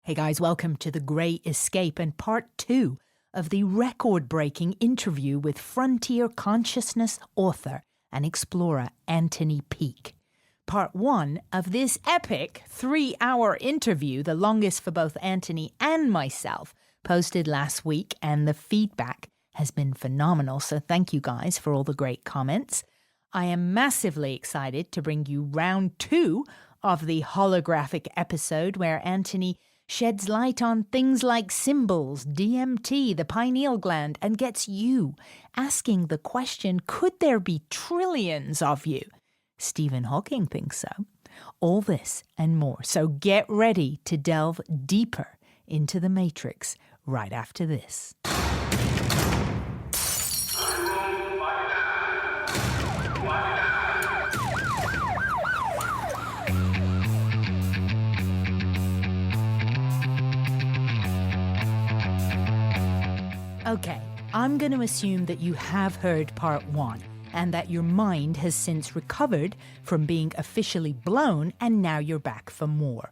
Hey guys, welcome to The Grey Escape and part 2 of the record-breaking interview with frontier consciousness author and explorer Anthony Peake. Part 1 of this epic 3-hour interview, the longest for both Anthony and myself, posted last week, and the feedback has been phenomenal, so thank you guys for all the great comments. I am massively excited to bring you round 2 of the holographic episode where Anthony sheds light on things like symbols, DMT, the pineal gland, and gets you asking the question, could there be trillions of you? Stephen Hawking thinks so. All this and more. So get ready to delve deeper into the Matrix right after this. Okay, I'm going to assume that you have heard part 1 and that your mind has since recovered from being officially blown and now you're back for more.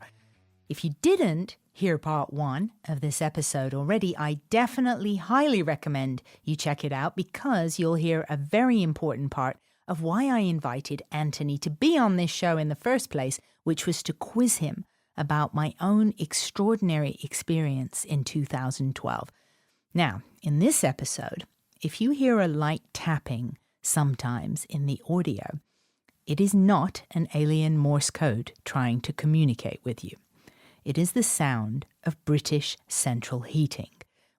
If you didn't hear part 1 of this episode already, I definitely highly recommend you check it out because you'll hear a very important part of why I invited Anthony to be on this show in the first place, which was to quiz him about my own extraordinary experience in 2012. Now, in this episode, if you hear a light tapping sometimes in the audio, it is not an alien Morse code trying to communicate with you. It is the sound of British central heating,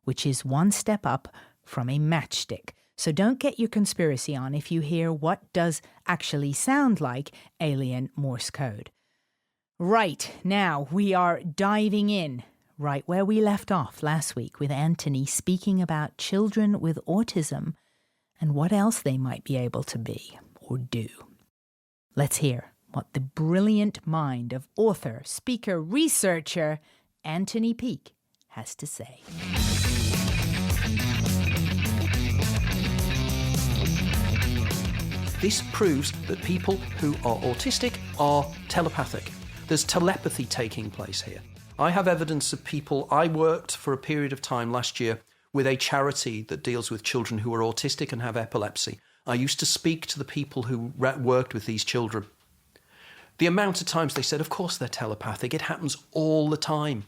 which is one step up from a matchstick. So don't get your conspiracy on if you hear what does actually sound like alien Morse code. Right, now we are diving in. Right where we left off last week with Anthony speaking about children with autism and what else they might be able to be or do. Let's hear what the brilliant mind of author, speaker, researcher Anthony Peake has to say. This proves that people who are autistic are telepathic. There's telepathy taking place here. I have evidence of people. I worked for a period of time last year with a charity that deals with children who are autistic and have epilepsy. I used to speak to the people who worked with these children. The amount of times they said, of course they're telepathic, it happens all the time.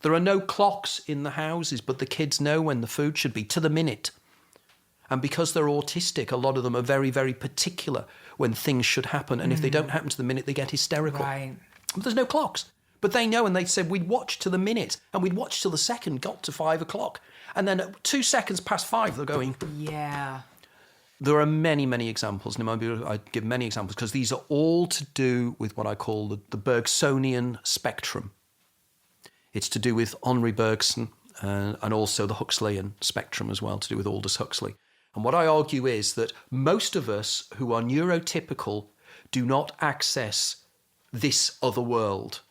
There are no clocks in the houses, but the kids know when the food should be to the minute. And because they're autistic, a lot of them are very, very particular when things should happen. And if they don't happen to the minute, they get hysterical. Right. But there's no clocks. But they know, and they said we'd watch to the minute, and we'd watch till the second got to 5 o'clock. And then at 2 seconds past 5, they're going... Yeah. There are many, many examples, and I give many examples, because these are all to do with what I call the Bergsonian spectrum. It's to do with Henri Bergson and also the Huxleyan spectrum as well, to do with Aldous Huxley. And what I argue is that most of us who are neurotypical do not access this other world,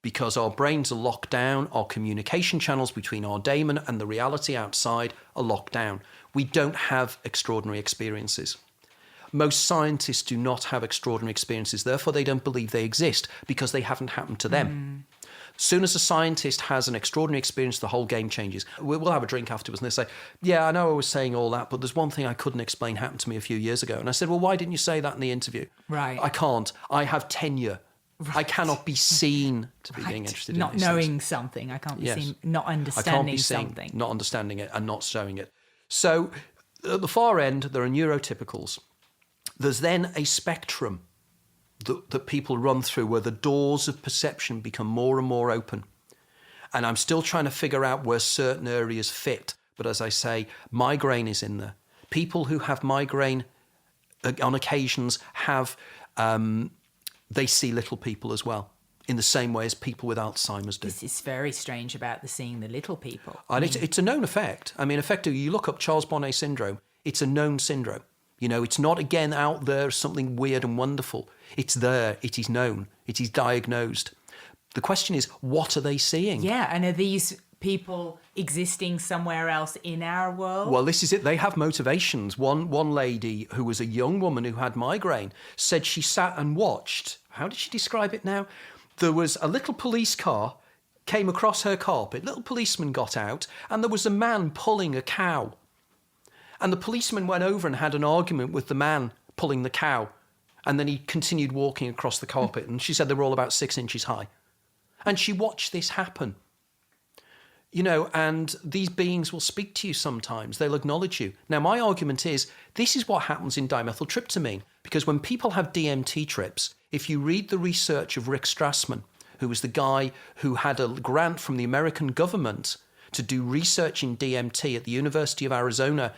because our brains are locked down, our communication channels between our daimon and the reality outside are locked down. We don't have extraordinary experiences. Most scientists do not have extraordinary experiences, therefore they don't believe they exist because they haven't happened to them. As soon as a scientist has an extraordinary experience, the whole game changes. We'll have a drink afterwards and they say, yeah, I know I was saying all that, but there's one thing I couldn't explain happened to me a few years ago. And I said, well, why didn't you say that in the interview? Right. I can't. I have tenure. Right. I cannot be seen to be being interested in these knowing things. something. I can't be seen not I understanding can't be seen, something. not understanding it and not showing it. So at the far end, there are neurotypicals. There's then a spectrum that people run through where the doors of perception become more and more open. And I'm still trying to figure out where certain areas fit. But as I say, migraine is in there. People who have migraine on occasions have... they see little people as well, in the same way as people with Alzheimer's do. This is very strange about seeing the little people. And it's a known effect. I mean, effectively, you look up Charles Bonnet syndrome, it's a known syndrome. You know, it's not, again, out there something weird and wonderful. It's there, it is known, it is diagnosed. The question is, what are they seeing? Yeah, and are these people existing somewhere else in our world? Well, this is it. They have motivations. One lady who was a young woman who had migraine said she sat and watched. How did she describe it now? There was a little police car came across her carpet. Little policeman got out, and there was a man pulling a cow. And the policeman went over and had an argument with the man pulling the cow. And then he continued walking across the carpet. And she said they were all about 6 inches high. And she watched this happen. You know, and these beings will speak to you sometimes. They'll acknowledge you. Now, my argument is this is what happens in dimethyltryptamine. Because when people have DMT trips, if you read the research of Rick Strassman, who was the guy who had a grant from the American government to do research in DMT at the University of Arizona,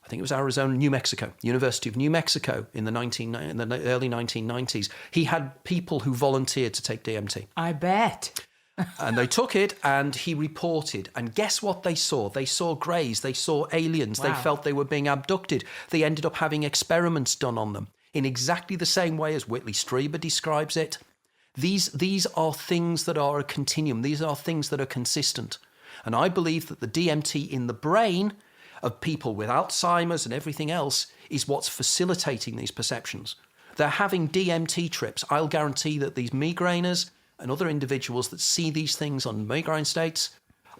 I think it was Arizona, New Mexico, University of New Mexico in the early 1990s. He had people who volunteered to take DMT. I bet. And they took it, and he reported. And guess what they saw? They saw greys. They saw aliens. Wow. They felt they were being abducted. They ended up having experiments done on them in exactly the same way as Whitley Strieber describes it. These are things that are a continuum. These are things that are consistent. And I believe that the DMT in the brain of people with Alzheimer's and everything else is what's facilitating these perceptions. They're having DMT trips. I'll guarantee that these migrainers and other individuals that see these things on migraine states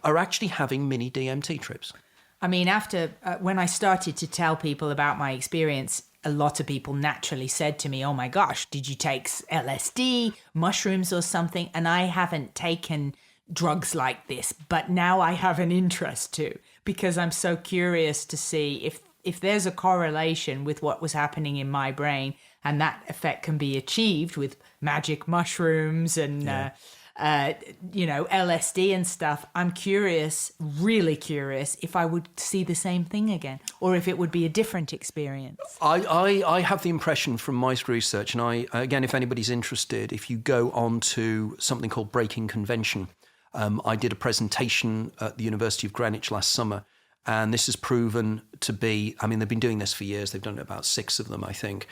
are actually having mini DMT trips. I mean, after when I started to tell people about my experience, a lot of people naturally said to me, oh my gosh, did you take LSD, mushrooms or something? And I haven't taken drugs like this, but now I have an interest too, because I'm so curious to see if there's a correlation with what was happening in my brain, and that effect can be achieved with magic mushrooms and LSD and stuff. I'm curious, really curious, if I would see the same thing again, or if it would be a different experience. I have the impression from my research, and again, if anybody's interested, if you go on to something called Breaking Convention, I did a presentation at the University of Greenwich last summer, and this is proven to be, I mean, they've been doing this for years. They've done about 6 of them, I think.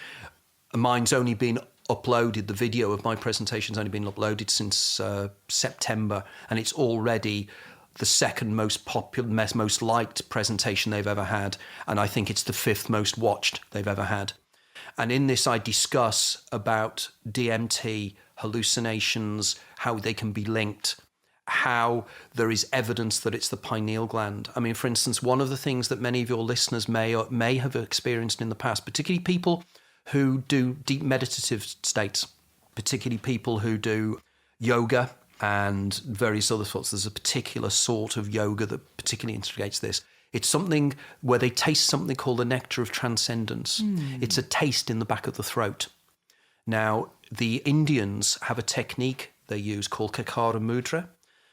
Mine's only been uploaded, the video of my presentation's only been uploaded since September, and it's already the second most popular, most liked presentation they've ever had, and I think it's the 5th most watched they've ever had. And in this, I discuss about DMT, hallucinations, how they can be linked, how there is evidence that it's the pineal gland. I mean, for instance, one of the things that many of your listeners may have experienced in the past, particularly people who do deep meditative states, particularly people who do yoga and various other sorts. There's a particular sort of yoga that particularly instigates this. It's something where they taste something called the nectar of transcendence. It's a taste in the back of the throat. Now, the Indians have a technique they use called Kakara Mudra.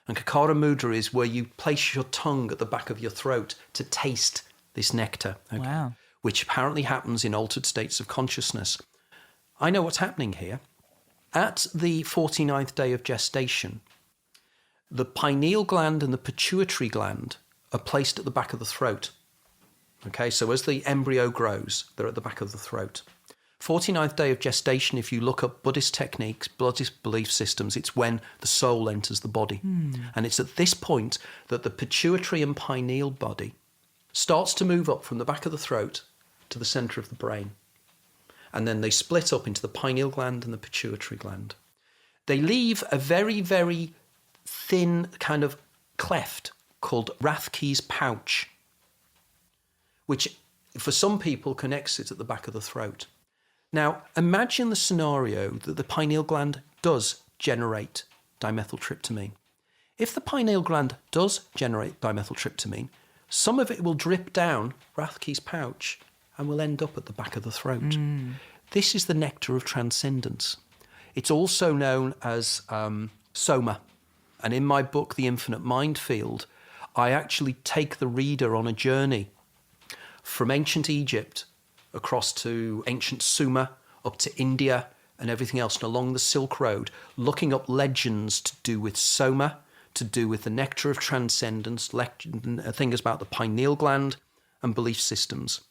And Kakara Mudra is where you place your tongue at the back of your throat to taste this nectar. Okay? Wow. Which apparently happens in altered states of consciousness. I know what's happening here. At the 49th day of gestation, the pineal gland and the pituitary gland are placed at the back of the throat. Okay, so as the embryo grows, they're at the back of the throat. 49th day of gestation, if you look up Buddhist techniques, Buddhist belief systems, it's when the soul enters the body. And it's at this point that the pituitary and pineal body starts to move up from the back of the throat to the centre of the brain. And then they split up into the pineal gland and the pituitary gland. They leave a very, very thin kind of cleft called Rathke's pouch, which for some people connects it at the back of the throat. Now, imagine the scenario that the pineal gland does generate dimethyltryptamine. If the pineal gland does generate dimethyltryptamine, some of it will drip down Rathke's pouch and will end up at the back of the throat. This is the nectar of transcendence. It's also known as soma. And in my book, The Infinite Mind Field, I actually take the reader on a journey from ancient Egypt across to ancient Sumer, up to India and everything else, and along the Silk Road, looking up legends to do with soma, to do with the nectar of transcendence, things about the pineal gland and belief systems.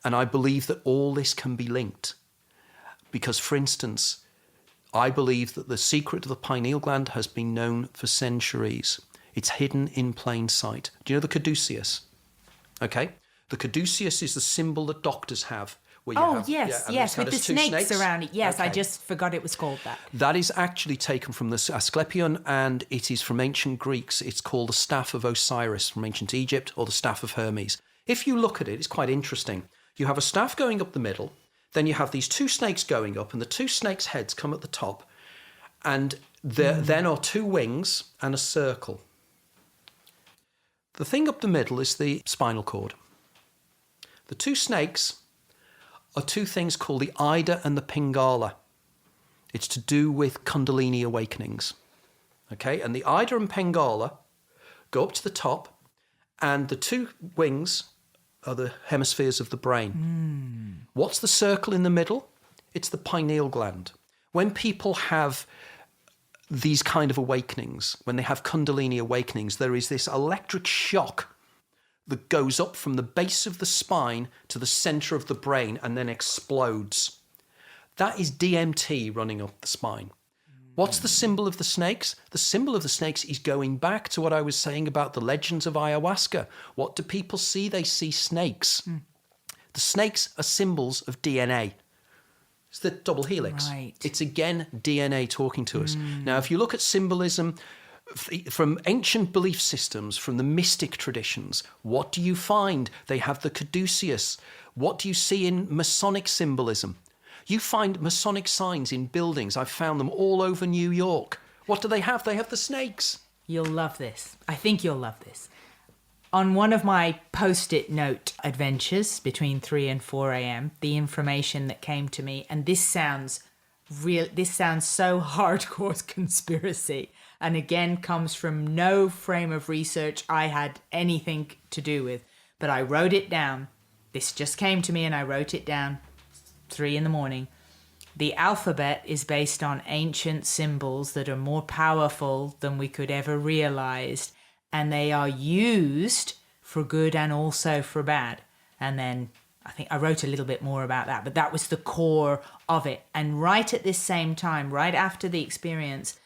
And I believe that all this can be linked. Because, for instance, I believe that the secret of the pineal gland has been known for centuries. It's hidden in plain sight. Do you know the caduceus? Okay? The caduceus is the symbol that doctors have Where you have, yes, with the snakes around it. Yes, I Okay. just forgot it was called that. That is actually taken from the Asclepion, and it is from ancient Greeks. It's called the Staff of Osiris from ancient Egypt, or the Staff of Hermes. If you look at it, it's quite interesting. You have a staff going up the middle, then you have these two snakes going up, and the two snakes' heads come at the top, and there then are two wings and a circle. The thing up the middle is the spinal cord. The two snakes are two things called the Ida and the Pingala. It's to do with Kundalini awakenings. Okay, and the Ida and Pingala go up to the top, and the two wings are the hemispheres of the brain. What's the circle in the middle? It's the pineal gland. When people have these kind of awakenings, when they have Kundalini awakenings, there is this electric shock that goes up from the base of the spine to the center of the brain and then explodes. That is DMT running up the spine. What's the symbol of the snakes? The symbol of the snakes is going back to what I was saying about the legends of ayahuasca. What do people see? They see snakes. The snakes are symbols of DNA. It's the double helix. Right. It's again DNA talking to us. Now, if you look at symbolism from ancient belief systems, from the mystic traditions, what do you find? They have the caduceus. What do you see in Masonic symbolism? You find Masonic signs in buildings. I've found them all over New York. What do they have? They have the snakes. You'll love this. I think you'll love this. On one of my post-it note adventures between 3 and 4 a.m., the information that came to me, and this sounds so hardcore conspiracy, and again comes from no frame of research I had anything to do with, but I wrote it down. This just came to me and I wrote it down. 3 in the morning. The alphabet is based on ancient symbols that are more powerful than we could ever realize, and they are used for good and also for bad. And then I think I wrote a little bit more about that, but that was the core of it. And right at this same time, right after the experience,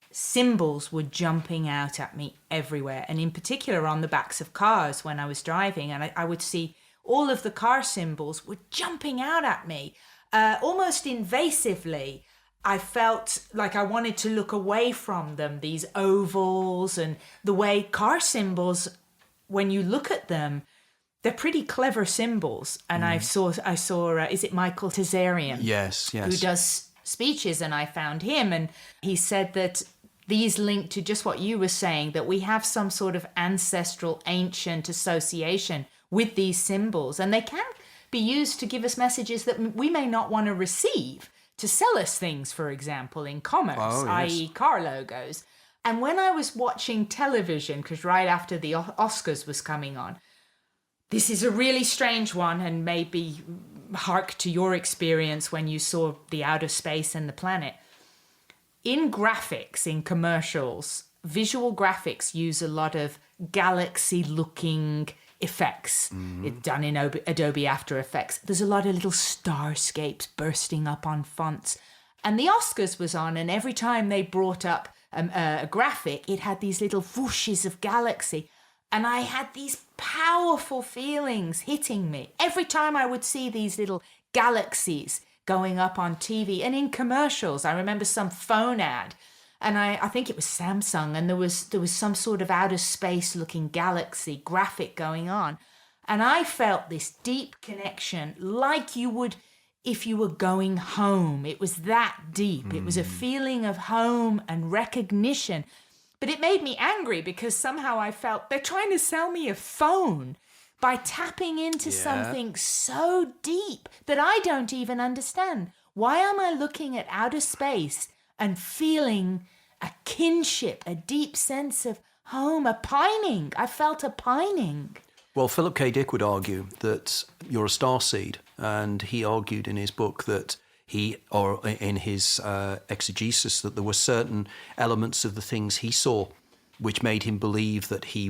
symbols were jumping out at me everywhere, and in particular on the backs of cars when I was driving, and I would see all of the car symbols were jumping out at me, almost invasively. I felt like I wanted to look away from them, these ovals, and the way car symbols, when you look at them, they're pretty clever symbols. And I saw, is it Michael Tazarian? Yes. Who does speeches, and I found him, and he said that these link to just what you were saying, that we have some sort of ancestral, ancient association with these symbols, and they can be used to give us messages that we may not want to receive, to sell us things, for example, in commerce, i.e. car logos. And when I was watching television, because right after the Oscars was coming on, this is a really strange one, and maybe hark to your experience when you saw the outer space and the planet. In graphics, in commercials, visual graphics use a lot of galaxy-looking effects. It's done in Adobe After Effects. There's a lot of little starscapes bursting up on fonts. And the Oscars was on, and every time they brought up a graphic, it had these little whooshes of galaxy. And I had these powerful feelings hitting me every time I would see these little galaxies going up on TV and in commercials. I remember some phone ad, and I think it was Samsung, and there was some sort of outer space looking galaxy graphic going on. And I felt this deep connection, like you would if you were going home. It was that deep. It was a feeling of home and recognition. But it made me angry because somehow I felt they're trying to sell me a phone by tapping into something so deep that I don't even understand. Why am I looking at outer space and feeling a kinship, a deep sense of home, a pining? I felt a pining. Well, Philip K. Dick would argue that you're a starseed, and he argued in his book that or in his exegesis, that there were certain elements of the things he saw which made him believe that he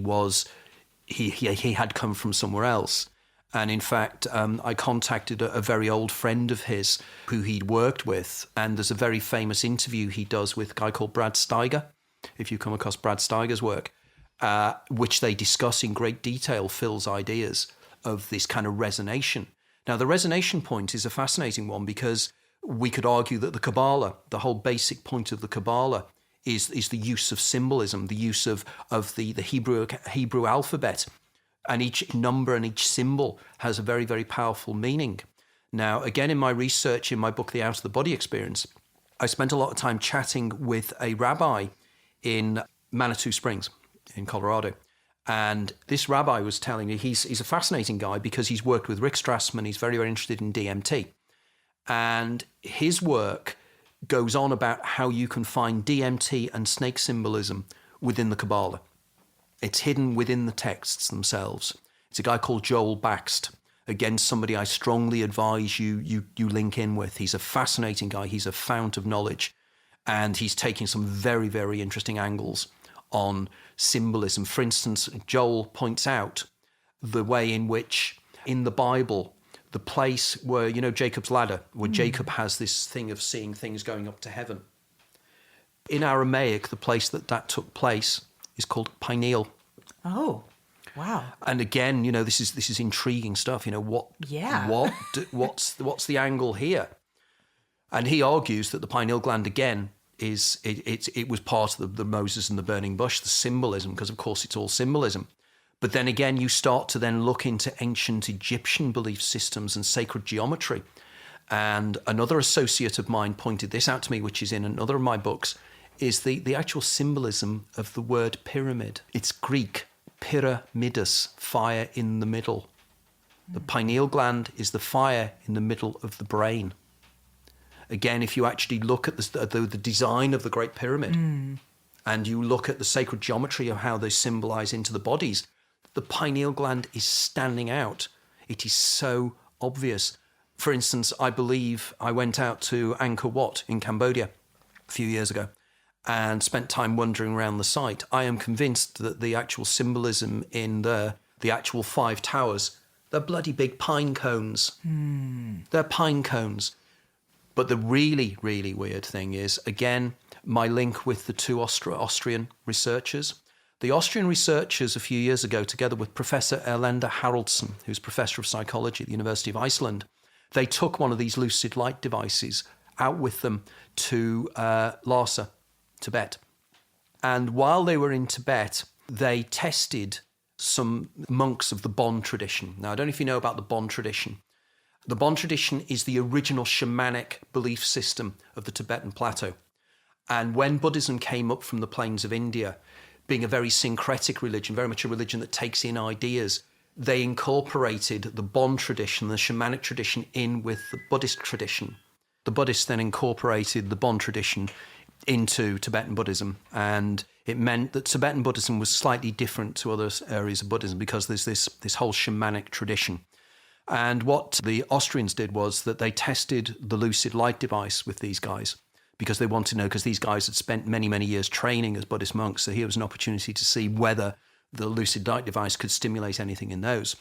had come from somewhere else. And in fact, I contacted a very old friend of his who he'd worked with, and there's a very famous interview he does with a guy called Brad Steiger, if you come across Brad Steiger's work, which they discuss in great detail Phil's ideas of this kind of resonation. Now, the resonation point is a fascinating one because we could argue that the Kabbalah, the whole basic point of the Kabbalah, is the use of symbolism, the use of the Hebrew alphabet. And each number and each symbol has a very, very powerful meaning. Now, again, in my research, in my book, The Out of the Body Experience, I spent a lot of time chatting with a rabbi in Manitou Springs in Colorado. And this rabbi was telling me he's a fascinating guy because he's worked with Rick Strassman. He's very, very interested in DMT. And his work goes on about how you can find DMT and snake symbolism within the Kabbalah. It's hidden within the texts themselves. It's a guy called Joel Baxt. Again, somebody I strongly advise you link in with. He's a fascinating guy. He's a fount of knowledge. And he's taking some very, very interesting angles on symbolism. For instance, Joel points out the way in which in the Bible, the place where, you know, Jacob's ladder, where Jacob has this thing of seeing things going up to heaven. In Aramaic, the place that took place is called pineal. Oh, wow. And again, you know, this is intriguing stuff. You know, what's the angle here? And he argues that the pineal gland, again, it was part of the Moses and the burning bush, the symbolism, because of course it's all symbolism. But then again, you start to then look into ancient Egyptian belief systems and sacred geometry. And another associate of mine pointed this out to me, which is in another of my books, is the actual symbolism of the word pyramid. It's Greek, pyramidus, fire in the middle. The pineal gland is the fire in the middle of the brain. Again, if you actually look at the design of the Great Pyramid and you look at the sacred geometry of how they symbolize into the bodies, the pineal gland is standing out. It is so obvious. For instance, I believe I went out to Angkor Wat in Cambodia a few years ago and spent time wandering around the site. I am convinced that the actual symbolism in the actual 5 towers, they're bloody big pine cones. They're pine cones. But the really, really weird thing is, again, my link with the 2 Austrian researchers. The Austrian researchers a few years ago, together with Professor Erlenda Haraldsson, who's Professor of Psychology at the University of Iceland, they took one of these lucid light devices out with them to Lhasa, Tibet. And while they were in Tibet, they tested some monks of the Bon tradition. Now, I don't know if you know about the Bon tradition. The Bon tradition is the original shamanic belief system of the Tibetan plateau. And when Buddhism came up from the plains of India, being a very syncretic religion, very much a religion that takes in ideas, they incorporated the Bon tradition, the shamanic tradition, in with the Buddhist tradition. The Buddhists then incorporated the Bon tradition into Tibetan Buddhism, and it meant that Tibetan Buddhism was slightly different to other areas of Buddhism because there's this whole shamanic tradition. And what the Austrians did was that they tested the lucid light device with these guys because they wanted to know, because these guys had spent many, many years training as Buddhist monks. So here was an opportunity to see whether the lucid light device could stimulate anything in those.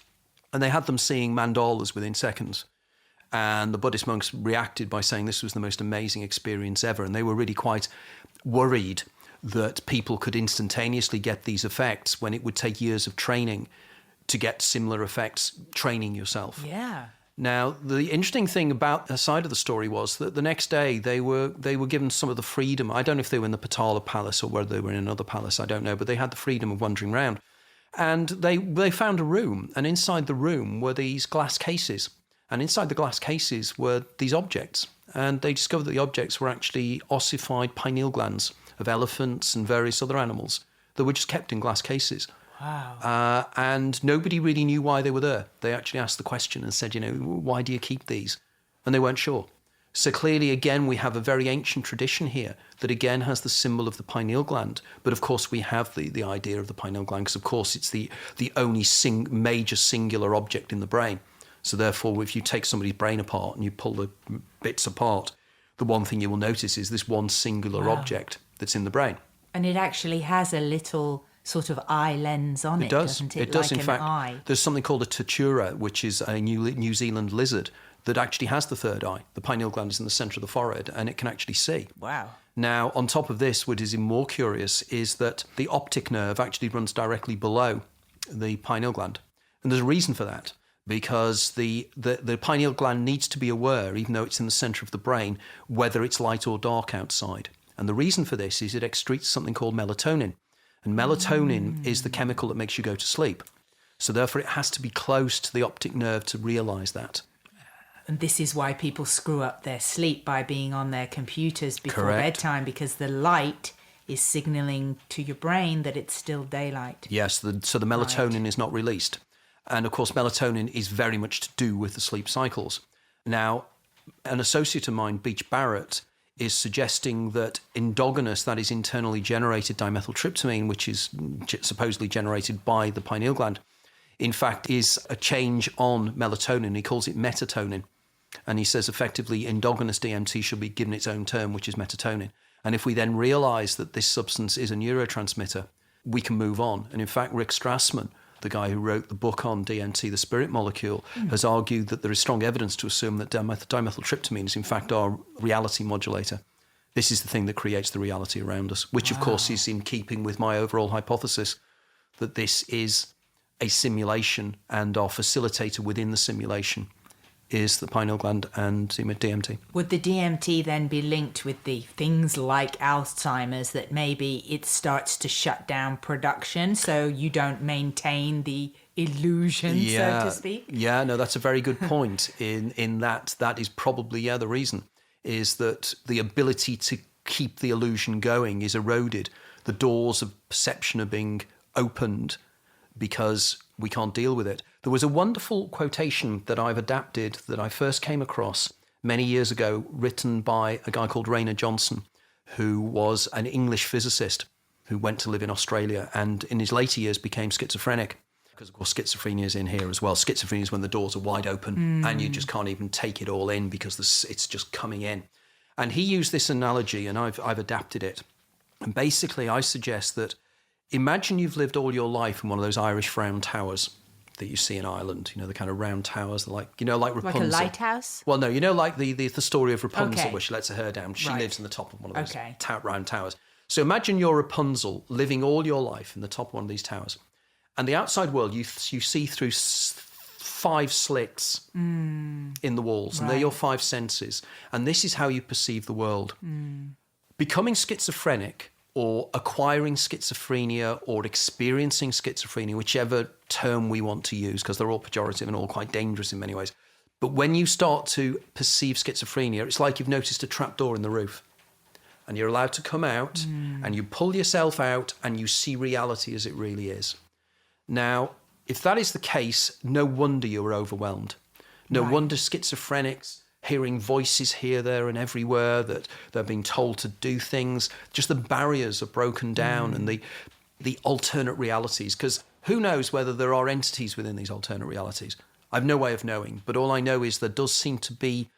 And they had them seeing mandalas within seconds. And the Buddhist monks reacted by saying this was the most amazing experience ever. And they were really quite worried that people could instantaneously get these effects when it would take years of training to get similar effects training yourself. Yeah. Now, the interesting thing about the side of the story was that the next day they were given some of the freedom. I don't know if they were in the Patala Palace or whether they were in another palace, I don't know, but they had the freedom of wandering around. And they found a room, and inside the room were these glass cases. And inside the glass cases were these objects. And they discovered that the objects were actually ossified pineal glands of elephants and various other animals that were just kept in glass cases. Wow. And nobody really knew why they were there. They actually asked the question and said, why do you keep these? And they weren't sure. So clearly, again, we have a very ancient tradition here that, again, has the symbol of the pineal gland. But, of course, we have the idea of the pineal gland because, of course, it's the only major singular object in the brain. So, therefore, if you take somebody's brain apart and you pull the bits apart, the one thing you will notice is this one singular object that's in the brain. And it actually has a little sort of eye lens on it, doesn't it? It does, like in fact. Eye. There's something called a tatura, which is a New Zealand lizard that actually has the third eye. The pineal gland is in the centre of the forehead, and it can actually see. Wow. Now, on top of this, what is even more curious is that the optic nerve actually runs directly below the pineal gland. And there's a reason for that, because the pineal gland needs to be aware, even though it's in the center of the brain, whether it's light or dark outside. And the reason for this is it excretes something called melatonin. And melatonin is the chemical that makes you go to sleep. So therefore, it has to be close to the optic nerve to realize that. And this is why people screw up their sleep by being on their computers before bedtime, because the light is signaling to your brain that it's still daylight. Yes, so the melatonin is not released. And of course, melatonin is very much to do with the sleep cycles. Now, an associate of mine, Beach Barrett, is suggesting that endogenous, that is internally generated dimethyltryptamine, which is supposedly generated by the pineal gland, in fact, is a change on melatonin. He calls it metatonin. And he says effectively endogenous DMT should be given its own term, which is metatonin. And if we then realize that this substance is a neurotransmitter, we can move on. And in fact, Rick Strassman, the guy who wrote the book on DMT, the spirit molecule, has argued that there is strong evidence to assume that dimethyltryptamine is in fact our reality modulator. This is the thing that creates the reality around us, which of course is in keeping with my overall hypothesis that this is a simulation and our facilitator within the simulation is the pineal gland and DMT. Would the DMT then be linked with the things like Alzheimer's, that maybe it starts to shut down production so you don't maintain the illusion, so to speak? Yeah, no, that's a very good point. in that is probably the reason, is that the ability to keep the illusion going is eroded. The doors of perception are being opened because we can't deal with it. There was a wonderful quotation that I've adapted that I first came across many years ago, written by a guy called Raynor Johnson, who was an English physicist who went to live in Australia and in his later years became schizophrenic. Because, of course, schizophrenia is in here as well. Schizophrenia is when the doors are wide open and you just can't even take it all in because it's just coming in. And he used this analogy, and I've adapted it. And basically, I suggest that imagine you've lived all your life in one of those Irish round towers that you see in Ireland, the kind of round towers, like Rapunzel. Like a lighthouse? Well, no, like the story of Rapunzel where she lets her hair down. She lives in the top of one of those round towers. So imagine you're Rapunzel living all your life in the top of one of these towers. And the outside world, you see through 5 slits in the walls, and they're your 5 senses. And this is how you perceive the world. Becoming schizophrenic, or acquiring schizophrenia, or experiencing schizophrenia, whichever term we want to use, because they're all pejorative and all quite dangerous in many ways. But when you start to perceive schizophrenia, it's like you've noticed a trapdoor in the roof. And you're allowed to come out, and you pull yourself out, and you see reality as it really is. Now, if that is the case, no wonder you're overwhelmed. No wonder schizophrenics hearing voices here, there and everywhere, that they're being told to do things. Just the barriers are broken down and the alternate realities. Because who knows whether there are entities within these alternate realities? I've no way of knowing. But all I know is there does seem to be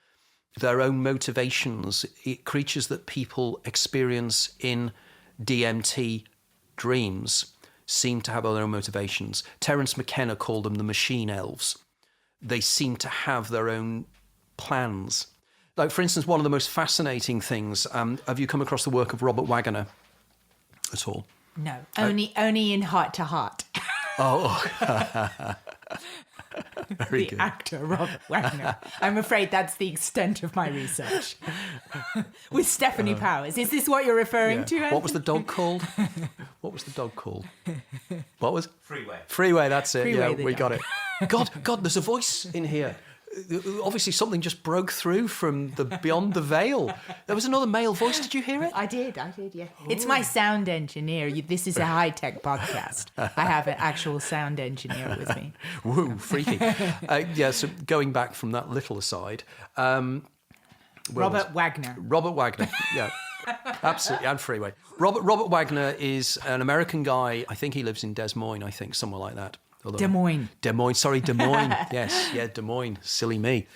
their own motivations. Creatures that people experience in DMT dreams seem to have their own motivations. Terence McKenna called them the machine elves. They seem to have their own plans. Like, for instance, one of the most fascinating things, have you come across the work of Robert Wagner at all? No, only in Heart to Heart. Oh, very good. The actor, Robert Wagner. I'm afraid that's the extent of my research. With Stephanie Powers. Is this what you're referring to? What was the dog called? What was? Freeway. Freeway, that's it. Freeway, we got it. God, there's a voice in here. Obviously, something just broke through from the beyond the veil. There was another male voice. Did you hear it? I did, yeah. It's my sound engineer. This is a high-tech podcast. I have an actual sound engineer with me. Woo, freaky. So going back from that little aside. Robert Wagner, yeah. Absolutely, and Freeway. Robert Wagner is an American guy. I think he lives in Des Moines, somewhere like that. Des Moines. Des Moines. Yes, Des Moines. Silly me.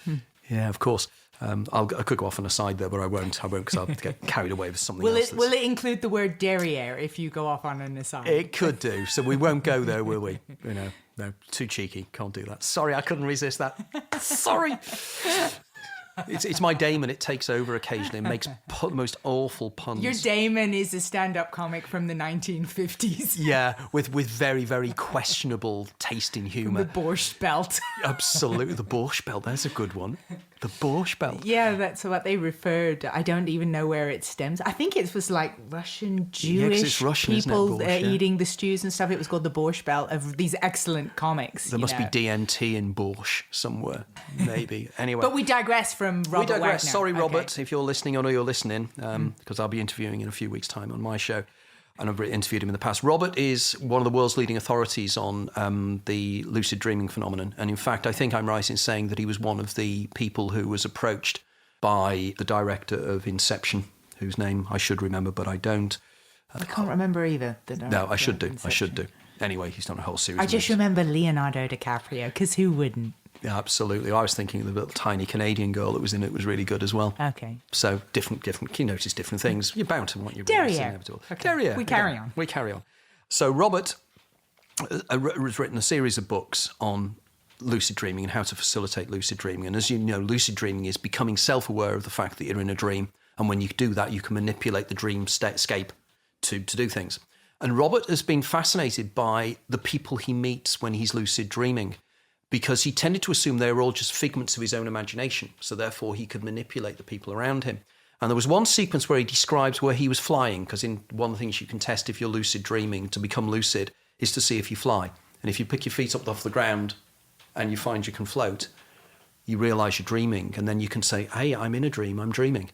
Yeah, of course. I could go off on a side there, but I won't because I'll get carried away with something else. Will it include the word derriere if you go off on an aside? It could do. So we won't go there, will we? No, too cheeky. Can't do that. Sorry, I couldn't resist that. Sorry. It's my daimon. It takes over occasionally and makes the most awful puns. Your daimon is a stand-up comic from the 1950s. Yeah, with very, very questionable taste in humour. The Borscht Belt. Absolutely. The Borscht Belt. There's a good one. The Borscht Belt. Yeah, that's what they referred. I don't even know where it stems. I think it was like Russian, Jewish it's Russian, people isn't it, Borscht, yeah. eating the stews and stuff. It was called the Borscht Belt of these excellent comics. There must be DNT in Borscht somewhere, maybe. Anyway. But we digress from Robert We digress. Wagner. Sorry, Robert, Okay. if you're listening. I know you're listening, because I'll be interviewing in a few weeks' time on my show. And I've interviewed him in the past. Robert is one of the world's leading authorities on the lucid dreaming phenomenon. And in fact, I think I'm right in saying that he was one of the people who was approached by the director of Inception, whose name I should remember, but I don't. I can't remember either. No, I should do. I should do. Anyway, he's done a whole series. I of just movies. remember Leonardo DiCaprio, because who wouldn't? Yeah, absolutely. I was thinking the little tiny Canadian girl that was in it was really good as well. Okay. So different. You notice different things. You're bound to want your Derriere. Okay. Derriere. We carry on. We carry on. So Robert has written a series of books on lucid dreaming and how to facilitate lucid dreaming. And as you know, lucid dreaming is becoming self-aware of the fact that you're in a dream. And when you do that, you can manipulate the dream scape to do things. And Robert has been fascinated by the people he meets when he's lucid dreaming, because he tended to assume they were all just figments of his own imagination. So therefore, he could manipulate the people around him. And there was one sequence where he describes where he was flying, because one of the things you can test if you're lucid dreaming to become lucid is to see if you fly. And if you pick your feet up off the ground and you find you can float, you realise you're dreaming. And then you can say, hey, I'm in a dream, I'm dreaming.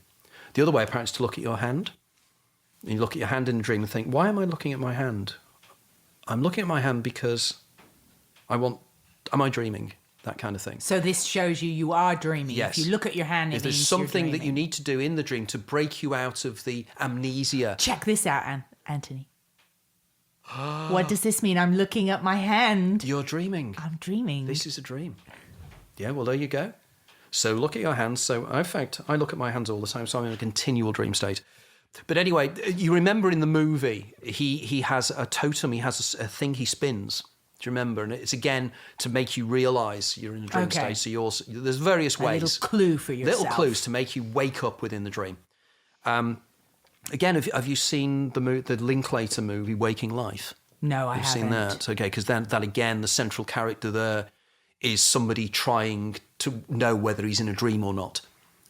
The other way, apparently, is to look at your hand. And you look at your hand in a dream and think, why am I looking at my hand? I'm looking at my hand because am I dreaming? That kind of thing. So this shows you are dreaming. Yes. If you look at your hand, if there's something that you need to do in the dream to break you out of the amnesia. Check this out, Anthony. What does this mean? I'm looking at my hand. You're dreaming. I'm dreaming. This is a dream. Yeah, well, there you go. So look at your hands. So, in fact, I look at my hands all the time, so I'm in a continual dream state. But anyway, you remember in the movie, he has a totem, he has a thing he spins. Do you remember? And it's, again, to make you realise you're in a dream state. So there's various ways. A little clue for yourself. Little clues to make you wake up within the dream. Again, have you seen the Linklater movie, Waking Life? No, I haven't. You've seen that? Okay, because that again, the central character there is somebody trying to know whether he's in a dream or not.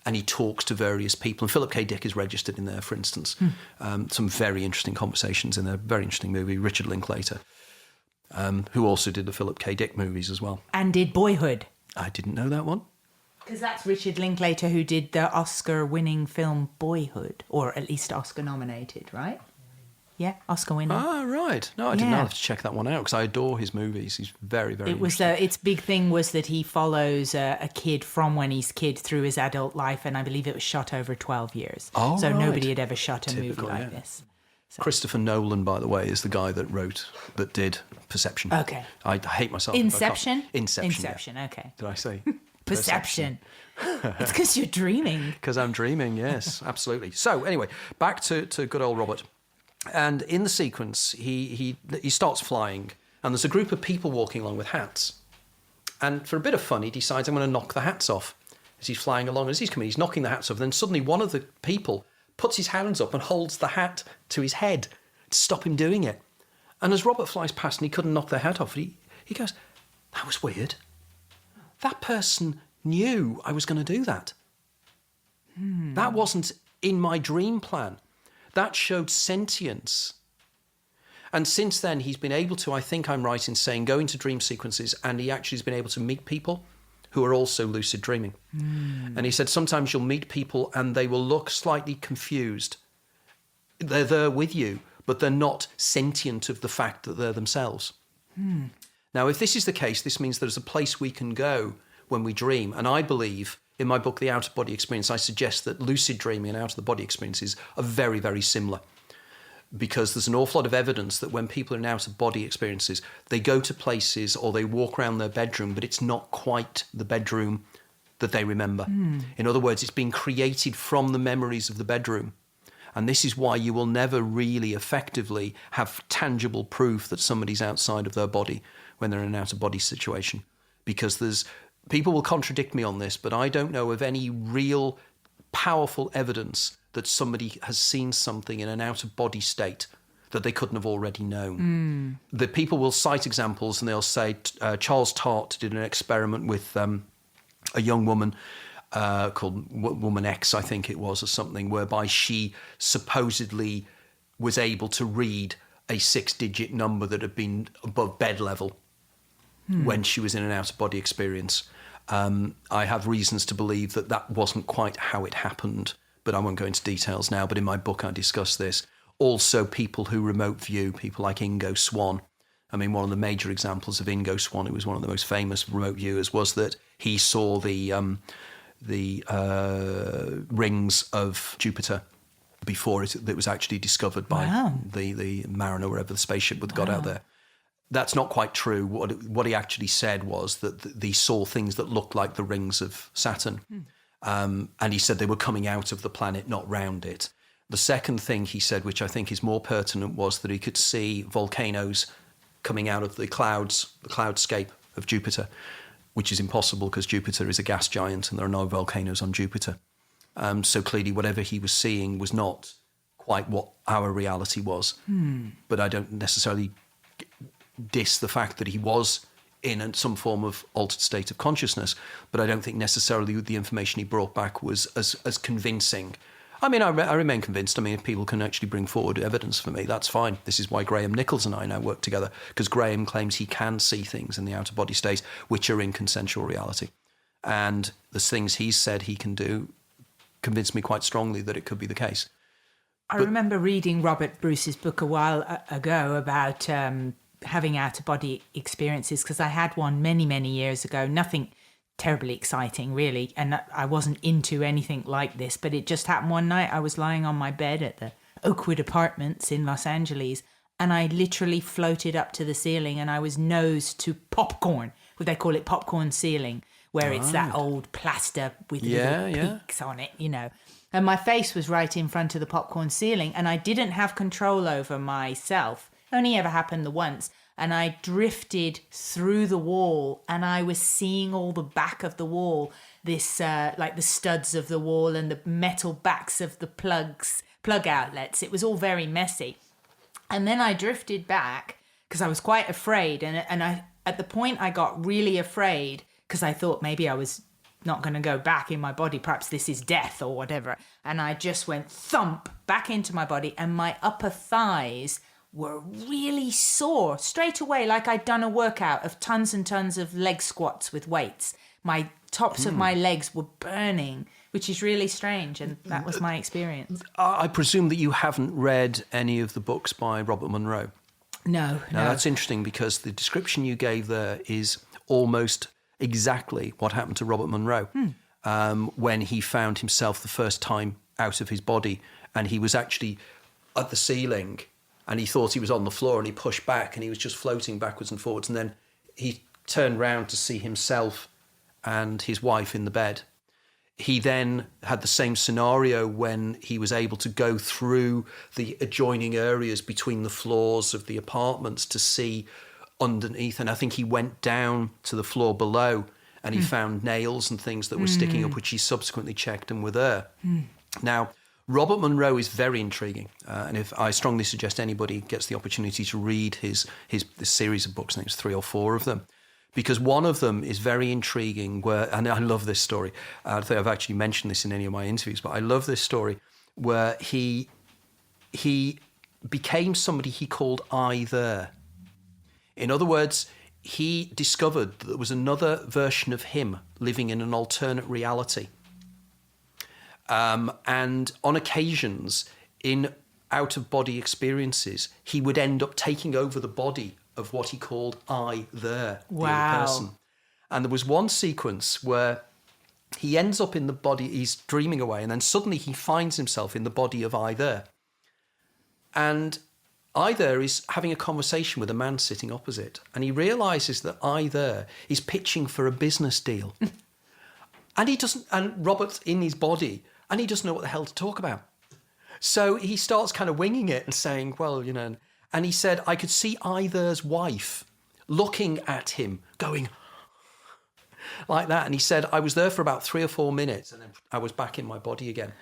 And he talks to various people. And Philip K. Dick is registered in there, for instance. Some very interesting conversations in there. Very interesting movie. Richard Linklater, who also did the Philip K. Dick movies as well. And did Boyhood. I didn't know that one. Because that's Richard Linklater, who did the Oscar-winning film Boyhood. Or at least Oscar-nominated, right? Yeah, Oscar-winning. Ah, right. No, I didn't know. I have to check that one out, because I adore his movies. He's very, very interesting. Its big thing was that he follows a kid from when he's kid through his adult life, and I believe it was shot over 12 years. Oh, so right. Nobody had ever shot a Typical, movie like yeah. this. So. Christopher Nolan, by the way, is the guy that did Perception. Okay. I hate myself. Inception? Inception, yeah. Okay. Did I say? Perception. It's because you're dreaming. Because I'm dreaming, yes, absolutely. So anyway, back to good old Robert. And in the sequence, he starts flying, and there's a group of people walking along with hats. And for a bit of fun, he decides, I'm going to knock the hats off. As he's flying along, as he's coming, he's knocking the hats off. Then suddenly one of the people puts his hands up and holds the hat to his head to stop him doing it. And as Robert flies past and he couldn't knock their hat off, he goes, that was weird. That person knew I was going to do that. That wasn't in my dream plan. That showed sentience. And since then, he's been able to, I think I'm right in saying, go into dream sequences, and he actually has been able to meet people who are also lucid dreaming. And he said sometimes you'll meet people and they will look slightly confused. They're there with you, but they're not sentient of the fact that they're themselves. Now, if this is the case, this means there's a place we can go when we dream. And I believe, in my book, The Out-of-Body Experience, I suggest that lucid dreaming and out-of-the-body experiences are very, very similar. Because there's an awful lot of evidence that when people are in out-of-body experiences, they go to places or they walk around their bedroom, but it's not quite the bedroom that they remember. In other words, it's been created from the memories of the bedroom. And this is why you will never really effectively have tangible proof that somebody's outside of their body when they're in an out-of-body situation. Because people will contradict me on this, but I don't know of any real powerful evidence that somebody has seen something in an out-of-body state that they couldn't have already known. The people will cite examples and they'll say Charles Tart did an experiment with a young woman called Woman X, I think it was, or something, whereby she supposedly was able to read a 6-digit number that had been above bed level when she was in an out-of-body experience. I have reasons to believe that that wasn't quite how it happened, but I won't go into details now. But in my book, I discuss this. Also, people who remote view, people like Ingo Swann. I mean, one of the major examples of Ingo Swann, who was one of the most famous remote viewers, was that he saw the rings of Jupiter before it was actually discovered by the Mariner, wherever the spaceship would have got out there. That's not quite true. What he actually said was that he saw things that looked like the rings of Saturn. And he said they were coming out of the planet, not round it. The second thing he said, which I think is more pertinent, was that he could see volcanoes coming out of the clouds, the cloudscape of Jupiter, which is impossible because Jupiter is a gas giant and there are no volcanoes on Jupiter. So clearly whatever he was seeing was not quite what our reality was. But I don't necessarily diss the fact that he was in some form of altered state of consciousness, but I don't think necessarily the information he brought back was as convincing. I mean, I remain convinced. I mean, if people can actually bring forward evidence for me, that's fine. This is why Graham Nichols and I now work together, because Graham claims he can see things in the out-of-body state which are in consensual reality. And the things he's said he can do convinced me quite strongly that it could be the case. I remember reading Robert Bruce's book a while ago about having out-of-body experiences, because I had one many, many years ago. Nothing terribly exciting, really, and I wasn't into anything like this, but it just happened one night. I was lying on my bed at the Oakwood Apartments in Los Angeles, and I literally floated up to the ceiling, and I was nose to popcorn. They call it popcorn ceiling, where it's that old plaster with little peaks on it, you know. And my face was right in front of the popcorn ceiling, and I didn't have control over myself. Only ever happened the once. And I drifted through the wall, and I was seeing all the back of the wall, this like the studs of the wall and the metal backs of the plug outlets. It was all very messy. And then I drifted back because I was quite afraid. And I, at the point I got really afraid, because I thought maybe I was not going to go back in my body. Perhaps this is death or whatever. And I just went thump back into my body, and my upper thighs were really sore straight away, like I'd done a workout of tons and tons of leg squats with weights. My tops of my legs were burning, which is really strange, and that was my experience. I presume that you haven't read any of the books by Robert Monroe. No. Now, that's interesting, because the description you gave there is almost exactly what happened to Robert Monroe when he found himself the first time out of his body, and he was actually at the ceiling, and he thought he was on the floor, and he pushed back, and he was just floating backwards and forwards. And then he turned round to see himself and his wife in the bed. He then had the same scenario when he was able to go through the adjoining areas between the floors of the apartments to see underneath. And I think he went down to the floor below, and he found nails and things that were sticking up, which he subsequently checked and were there. Now, Robert Monroe is very intriguing, and if I strongly suggest anybody gets the opportunity to read his series of books, I think it's 3 or 4 of them, because one of them is very intriguing, and I love this story. I don't think I've actually mentioned this in any of my interviews, but I love this story, where he became somebody he called I there. In other words, he discovered that there was another version of him living in an alternate reality. And on occasions, in out-of-body experiences, he would end up taking over the body of what he called I there, the other person. And there was one sequence where he ends up in the body, he's dreaming away, and then suddenly he finds himself in the body of I there. And I there is having a conversation with a man sitting opposite, and he realises that I there is pitching for a business deal. And he doesn't, and Robert's in his body, and he doesn't know what the hell to talk about. So he starts kind of winging it and saying, well, you know, and he said, I could see I there's wife looking at him, going, like that. And he said, I was there for about 3 or 4 minutes and then I was back in my body again.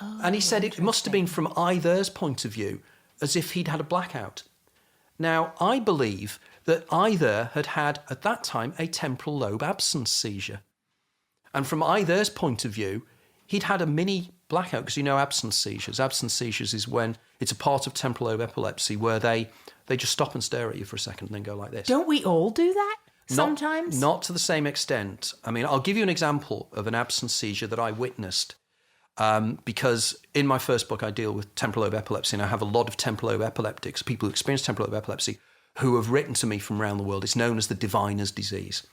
Oh, and he said it must have been from either's point of view as if he'd had a blackout. Now, I believe that either had had, at that time, a temporal lobe absence seizure. And from either's point of view, he'd had a mini blackout, because you know absence seizures. Absence seizures is when it's a part of temporal lobe epilepsy where they just stop and stare at you for a second and then go like this. Don't we all do that sometimes? Not to the same extent. I mean, I'll give you an example of an absence seizure that I witnessed. Because in my first book, I deal with temporal lobe epilepsy, and I have a lot of temporal lobe epileptics, people who experience temporal lobe epilepsy, who have written to me from around the world. It's known as the diviner's disease.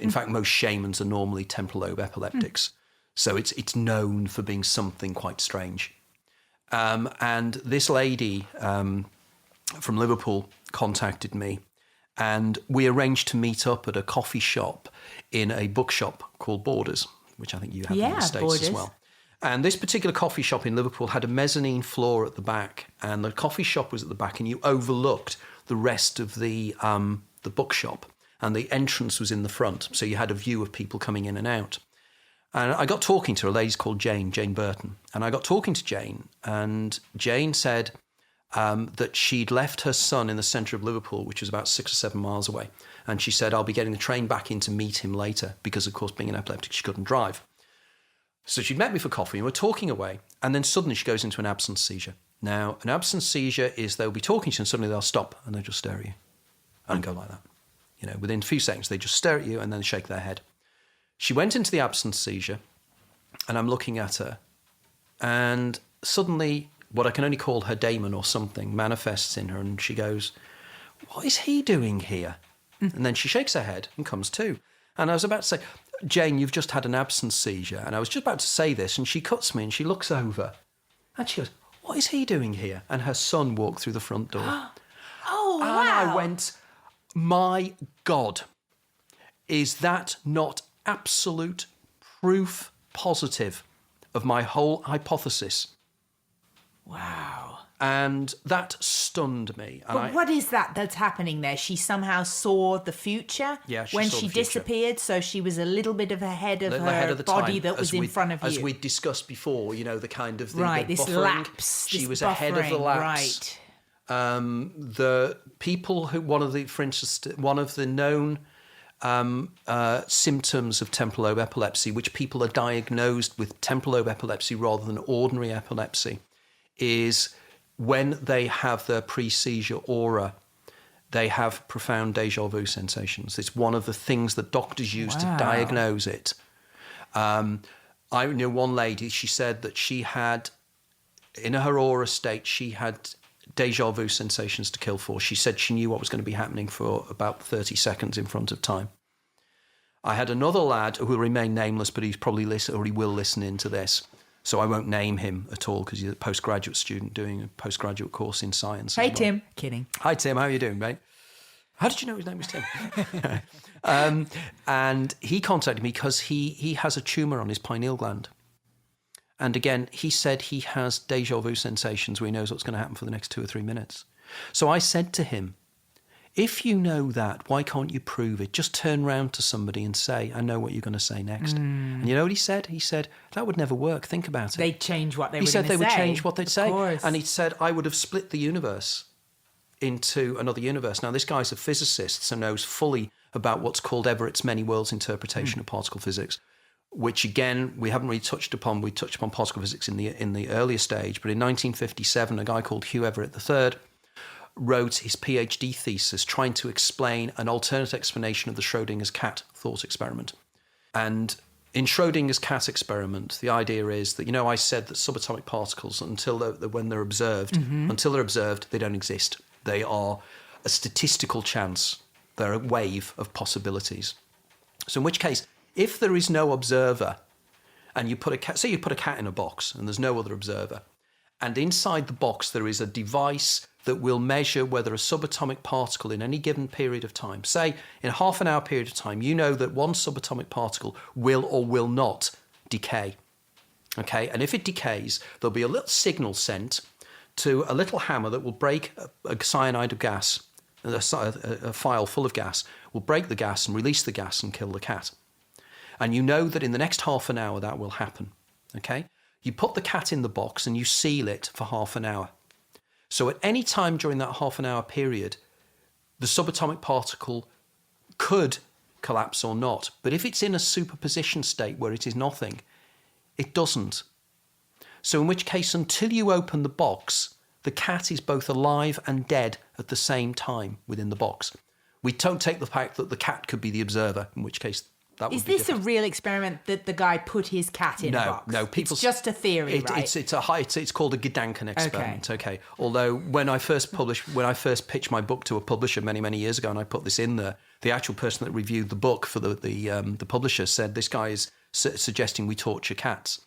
In fact, most shamans are normally temporal lobe epileptics. So it's known for being something quite strange. And this lady from Liverpool contacted me, and we arranged to meet up at a coffee shop in a bookshop called Borders, which I think you have in the States Borders. as well. And this particular coffee shop in Liverpool had a mezzanine floor at the back, and the coffee shop was at the back, and you overlooked the rest of the bookshop, and the entrance was in the front, so you had a view of people coming in and out. And I got talking to her, a lady called Jane Burton, and I got talking to Jane, and Jane said that she'd left her son in the centre of Liverpool, which was about 6 or 7 miles away, and she said, I'll be getting the train back in to meet him later, because, of course, being an epileptic, she couldn't drive. So she'd met me for coffee and we're talking away, and then suddenly she goes into an absence seizure. Now, an absence seizure is they'll be talking to you and suddenly they'll stop and they'll just stare at you and go like that. You know, within a few seconds, they just stare at you and then shake their head. She went into the absence seizure and I'm looking at her, and suddenly what I can only call her daimon or something manifests in her, and she goes, what is he doing here? And then she shakes her head and comes to. And I was about to say, Jane, you've just had an absence seizure. And I was just about to say this, and she cuts me and she looks over and she goes, what is he doing here? And her son walked through the front door. Oh, wow. And I went, my God, is that not absolute proof positive of my whole hypothesis? Wow. And that stunned me. And But what is that that's happening there? She somehow saw the future when saw she the future. disappeared, so she was a little bit of ahead of little her ahead of the body time, that was in front of you. As we discussed before, you know, the kind of the, right, the this buffering. lapse. She this was buffering, ahead of the lapse. Right. The people who, for instance, one of the known symptoms of temporal lobe epilepsy, which people are diagnosed with temporal lobe epilepsy rather than ordinary epilepsy, is when they have their pre-seizure aura, they have profound déjà vu sensations. It's one of the things that doctors use to diagnose it. I know one lady, she said that she had, in her aura state, she had déjà vu sensations to kill for. She said she knew what was going to be happening for about 30 seconds in front of time. I had another lad who will remain nameless, but he's probably listen, or he will listen into this. So I won't name him at all because he's a postgraduate student doing a postgraduate course in science. Hey, Tim. Kidding. Hi, Tim. How are you doing, mate? How did you know his name was Tim? And he contacted me because he has a tumour on his pineal gland. And again, he said he has déjà vu sensations where he knows what's going to happen for the next 2 or 3 minutes. So I said to him, if you know that, why can't you prove it? Just turn round to somebody and say, I know what you're going to say next. And you know what he said? He said, that would never work. Think about it. They'd change what they were going to say. He said they would change what they'd say. Course. And he said, I would have split the universe into another universe. Now, this guy's a physicist, so knows fully about what's called Everett's many worlds interpretation of particle physics, which, again, we haven't really touched upon. We touched upon particle physics in the earlier stage. But in 1957, a guy called Hugh Everett III wrote his PhD thesis trying to explain an alternate explanation of the Schrodinger's cat thought experiment. And in Schrodinger's cat experiment, the idea is that, you know, I said that subatomic particles, until they're observed, they don't exist. They are a statistical chance. They're a wave of possibilities. So in which case, if there is no observer, and you put a cat, say you put a cat in a box and there's no other observer, and inside the box there is a device that will measure whether a subatomic particle in any given period of time, say in a half an hour period of time, you know that one subatomic particle will or will not decay. Okay, and if it decays, there'll be a little signal sent to a little hammer that will break a cyanide of gas, a phial full of gas, will break the gas and release the gas and kill the cat. And you know that in the next half an hour that will happen, okay? You put the cat in the box and you seal it for half an hour. So at any time during that half an hour period, the subatomic particle could collapse or not. But if it's in a superposition state where it is nothing, it doesn't. So in which case, until you open the box, the cat is both alive and dead at the same time within the box. We don't take the fact that the cat could be the observer, in which case that would be different. Is this a real experiment that the guy put his cat in a box? No, it's just a theory, right? It's called a Gedanken experiment. Okay. Although when I first pitched my book to a publisher many years ago, and I put this in there, the actual person that reviewed the book for the publisher said this guy is suggesting we torture cats.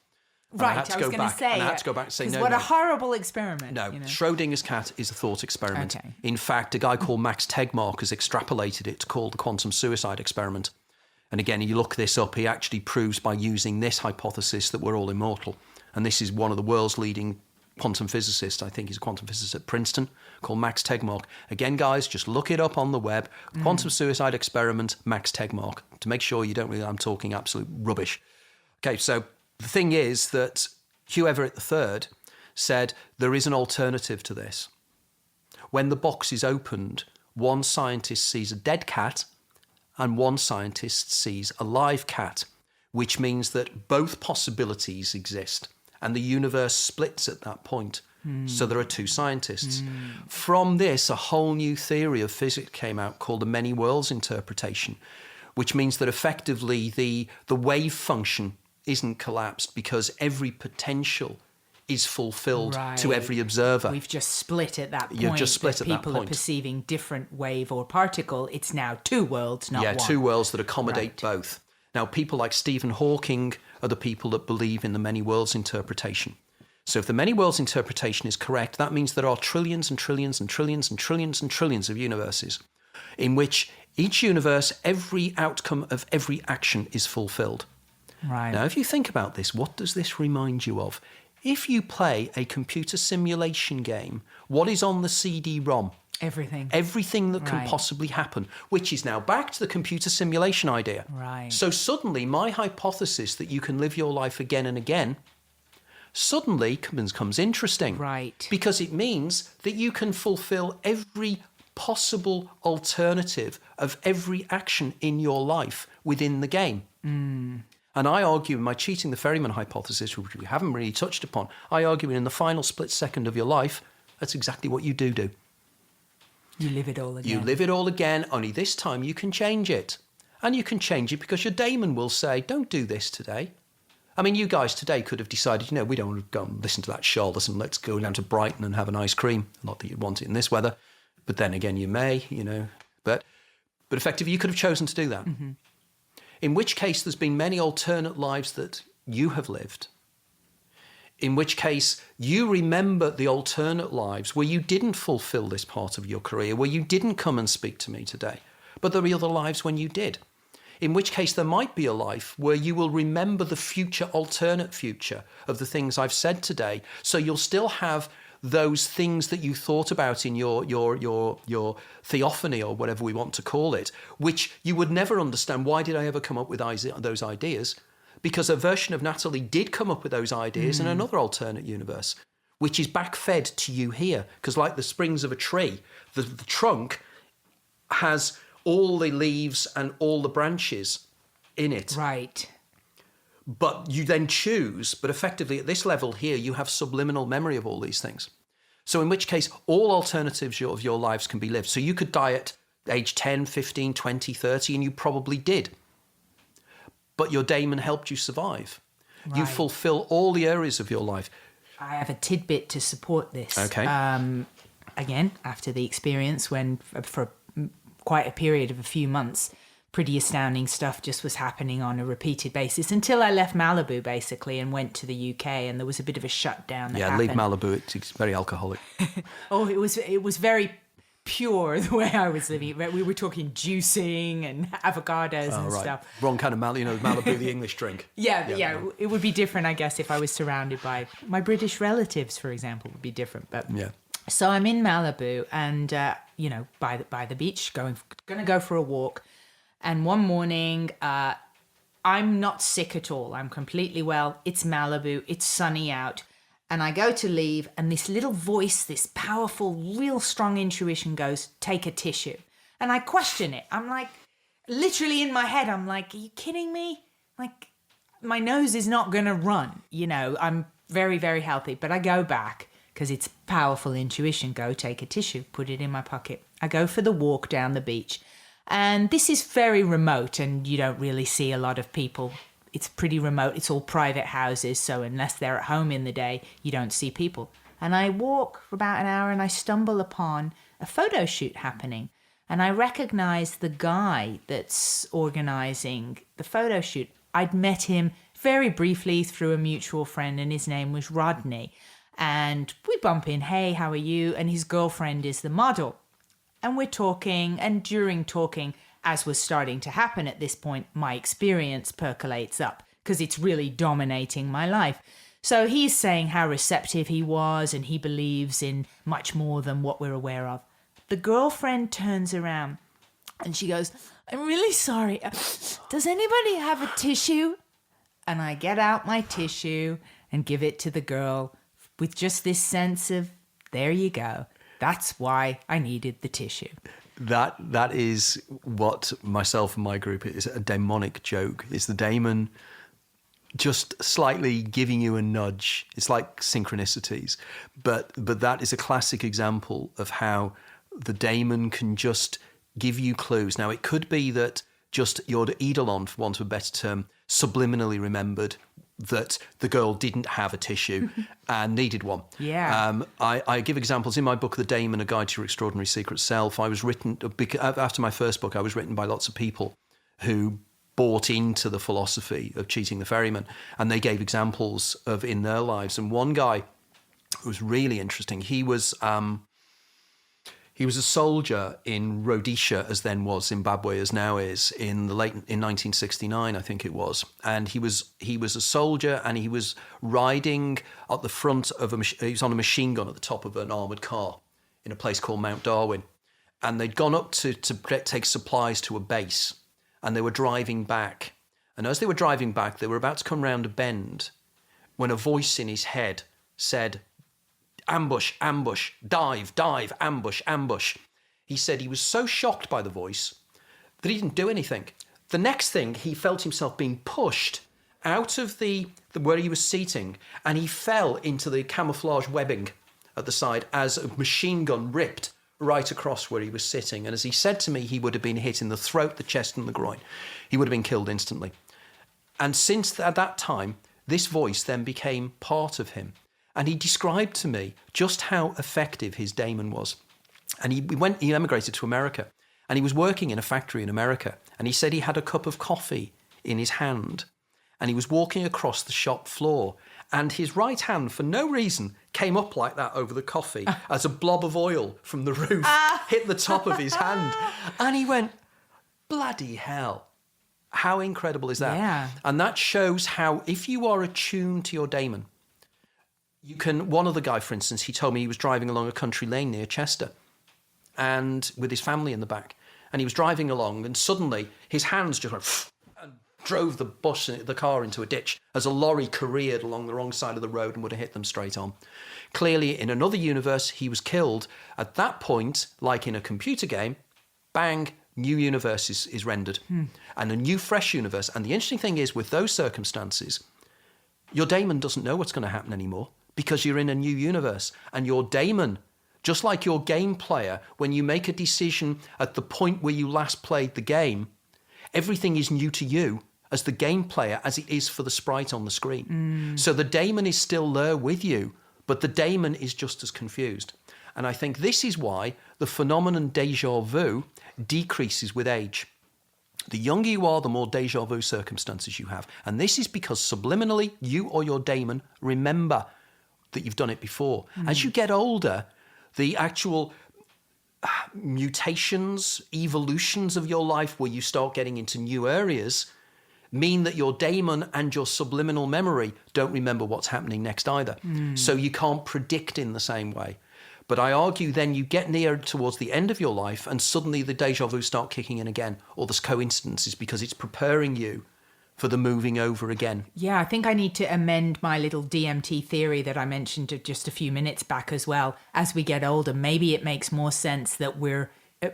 Right, I was going to say. And I had to go back and say, no. What a horrible experiment. No, Schrodinger's cat is a thought experiment. Okay. In fact, a guy called Max Tegmark has extrapolated it to call the quantum suicide experiment. And again, you look this up, he actually proves by using this hypothesis that we're all immortal. And this is one of the world's leading quantum physicists. I think he's a quantum physicist at Princeton called Max Tegmark. Again, guys, just look it up on the web. Quantum suicide experiment, Max Tegmark, to make sure you don't really, I'm talking absolute rubbish. Okay, so the thing is that Hugh Everett III said there is an alternative to this. When the box is opened, one scientist sees a dead cat and one scientist sees a live cat, which means that both possibilities exist and the universe splits at that point. So there are two scientists. From this, a whole new theory of physics came out called the many worlds interpretation, which means that effectively the wave function isn't collapsed because every potential is fulfilled to every observer. We've just split at that point. You've just split at that point. People are perceiving different wave or particle. It's now two worlds, not one. Yeah, two worlds that accommodate both. Now, people like Stephen Hawking are the people that believe in the many worlds interpretation. So if the many worlds interpretation is correct, that means there are trillions and trillions and trillions and trillions and trillions of universes in which each universe, every outcome of every action is fulfilled. Right. Now, if you think about this, what does this remind you of? If you play a computer simulation game, what is on the CD-ROM? Everything. Everything that can possibly happen, which is now back to the computer simulation idea. Right. So suddenly, my hypothesis that you can live your life again and again suddenly becomes interesting. Right. Because it means that you can fulfill every possible alternative of every action in your life within the game. And I argue in my cheating the ferryman hypothesis, which we haven't really touched upon, I argue in the final split second of your life, that's exactly what you do. You live it all again. You live it all again, only this time you can change it. And you can change it because your daimon will say, don't do this today. I mean, you guys today could have decided, we don't want to go and listen to that Charles and let's go down to Brighton and have an ice cream. Not that you'd want it in this weather. But then again, you may, But effectively, you could have chosen to do that. Mm-hmm. In which case, there's been many alternate lives that you have lived. In which case, you remember the alternate lives where you didn't fulfill this part of your career, where you didn't come and speak to me today. But there are other lives when you did. In which case, there might be a life where you will remember the future, alternate future of the things I've said today. So you'll still have those things that you thought about in your theophany or whatever we want to call it, which you would never understand. Why did I ever come up with those ideas? Because a version of Natalie did come up with those ideas in another alternate universe, which is backfed to you here. Because like the springs of a tree, the trunk has all the leaves and all the branches in it. Right. But you then choose, but effectively at this level here, you have subliminal memory of all these things. So in which case, all alternatives of your lives can be lived. So you could die at age 10, 15, 20, 30, and you probably did. But your daimon helped you survive. Right. You fulfill all the areas of your life. I have a tidbit to support this. Okay. Again, after the experience when for quite a period of a few months, pretty astounding stuff just was happening on a repeated basis until I left Malibu, basically, and went to the UK, and there was a bit of a shutdown that happened. Leave Malibu. It's very alcoholic. It was very pure the way I was living. We were talking juicing and avocados and stuff. Wrong kind of Malibu, the English drink. Yeah. It would be different, I guess, if I was surrounded by my British relatives, for example, would be different. But yeah. So I'm in Malibu and, by the beach, going to go for a walk. And one morning, I'm not sick at all. I'm completely well. It's Malibu. It's sunny out. And I go to leave, and this little voice, this powerful, real strong intuition goes, take a tissue. And I question it. I'm like, literally in my head, I'm like, are you kidding me? Like, my nose is not going to run. You know, I'm very, very healthy. But I go back because it's powerful intuition. Go take a tissue, put it in my pocket. I go for the walk down the beach. And this is very remote, and you don't really see a lot of people. It's pretty remote. It's all private houses. So unless they're at home in the day, you don't see people. And I walk for about an hour, and I stumble upon a photo shoot happening. And I recognize the guy that's organizing the photo shoot. I'd met him very briefly through a mutual friend, and his name was Rodney. And we bump in, hey, how are you? And his girlfriend is the model. And we're talking, and during talking, as was starting to happen at this point, my experience percolates up because it's really dominating my life. So he's saying how receptive he was, and he believes in much more than what we're aware of. The girlfriend turns around and she goes, I'm really sorry. Does anybody have a tissue? And I get out my tissue and give it to the girl with just this sense of, there you go. That's why I needed the tissue. That is what myself and my group is a demonic joke. It's the daemon just slightly giving you a nudge. It's like synchronicities. But that is a classic example of how the daemon can just give you clues. Now, it could be that just your eidolon, for want of a better term, subliminally remembered that the girl didn't have a tissue and needed one. Yeah. I give examples in my book, The Daemon, A Guide to Your Extraordinary Secret Self. I was written, after my first book, I was written by lots of people who bought into the philosophy of cheating the ferryman, and they gave examples of in their lives. And one guy was really interesting. He was a soldier in Rhodesia, as then was Zimbabwe, as now is, in 1969, I think it was. And he was a soldier, and he was riding at the front of he was on a machine gun at the top of an armoured car in a place called Mount Darwin. And they'd gone up to take supplies to a base, and they were driving back. And as they were driving back, they were about to come round a bend when a voice in his head said, ambush, ambush, dive, dive, ambush, ambush. He said he was so shocked by the voice that he didn't do anything. The next thing, he felt himself being pushed out of the where he was seating, and he fell into the camouflage webbing at the side as a machine gun ripped right across where he was sitting. And as he said to me, he would have been hit in the throat, the chest, and the groin. He would have been killed instantly. And since at that time, this voice then became part of him. And he described to me just how effective his daemon was. And he emigrated to America, and he was working in a factory in America. And he said he had a cup of coffee in his hand, and he was walking across the shop floor, and his right hand, for no reason, came up like that over the coffee as a blob of oil from the roof hit the top of his hand. And he went, bloody hell. How incredible is that? Yeah. And that shows how, if you are attuned to your daemon, you can. One other guy, for instance, he told me he was driving along a country lane near Chester, and with his family in the back, and he was driving along, and suddenly his hands just went and drove the car into a ditch as a lorry careered along the wrong side of the road and would have hit them straight on. Clearly, in another universe, he was killed. At that point, like in a computer game, bang, new universe is rendered, and a new, fresh universe. And the interesting thing is, with those circumstances, your daemon doesn't know what's going to happen anymore, because you're in a new universe. And your daemon, just like your game player, when you make a decision at the point where you last played the game, everything is new to you as the game player as it is for the sprite on the screen. So the daemon is still there with you, but the daemon is just as confused. And I think this is why the phenomenon déjà vu decreases with age. The younger you are, the more déjà vu circumstances you have. And this is because subliminally, you or your daemon remember that you've done it before. As you get older, the actual mutations, evolutions of your life where you start getting into new areas mean that your daemon and your subliminal memory don't remember what's happening next either. So you can't predict in the same way. But I argue then you get near towards the end of your life and suddenly the déjà vu start kicking in again, or there's coincidences because it's preparing you for the moving over again. Yeah, I think I need to amend my little DMT theory that I mentioned just a few minutes back as well. As we get older, maybe it makes more sense that we're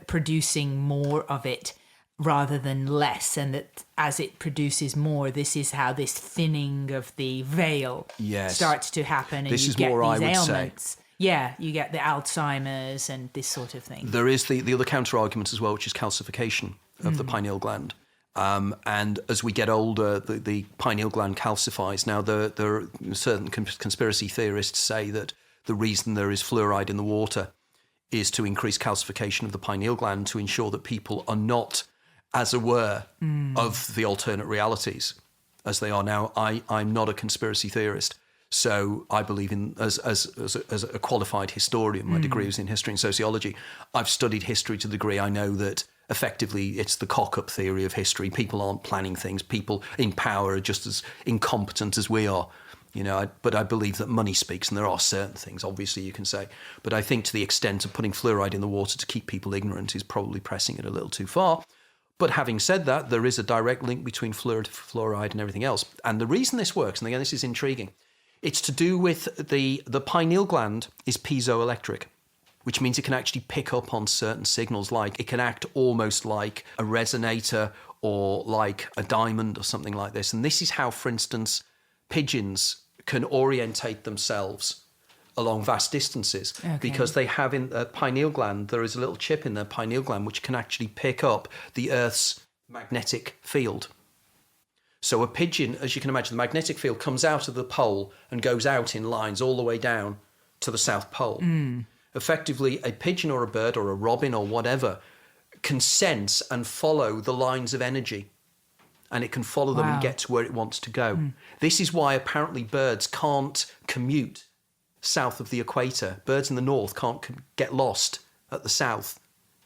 producing more of it rather than less, and that as it produces more, this is how this thinning of the veil starts to happen, and this you is get more, these I would ailments. say. Yeah, you get the Alzheimer's and this sort of thing. There is the other counter-argument as well, which is calcification of the pineal gland. And as we get older, the pineal gland calcifies. Now, there are certain conspiracy theorists say that the reason there is fluoride in the water is to increase calcification of the pineal gland to ensure that people are not as aware of the alternate realities as they are now. I'm not a conspiracy theorist. So I believe in, as a qualified historian, my degree was in history and sociology. I've studied history to the degree I know that effectively it's the cock-up theory of history. People aren't planning things. People in power are just as incompetent as we are. But I believe that money speaks, and there are certain things, obviously, you can say. But I think to the extent of putting fluoride in the water to keep people ignorant is probably pressing it a little too far. But having said that, there is a direct link between fluoride and everything else. And the reason this works, and again, this is intriguing, it's to do with the pineal gland is piezoelectric, which means it can actually pick up on certain signals. Like it can act almost like a resonator or like a diamond or something like this. And this is how, for instance, pigeons can orientate themselves along vast distances, because they have in their pineal gland, there is a little chip in their pineal gland which can actually pick up the Earth's magnetic field. So a pigeon, as you can imagine, the magnetic field comes out of the pole and goes out in lines all the way down to the South Pole. Effectively, a pigeon or a bird or a robin or whatever can sense and follow the lines of energy, and it can follow them and get to where it wants to go. This is why apparently birds can't commute south of the equator. Birds in the north can't get lost at the south,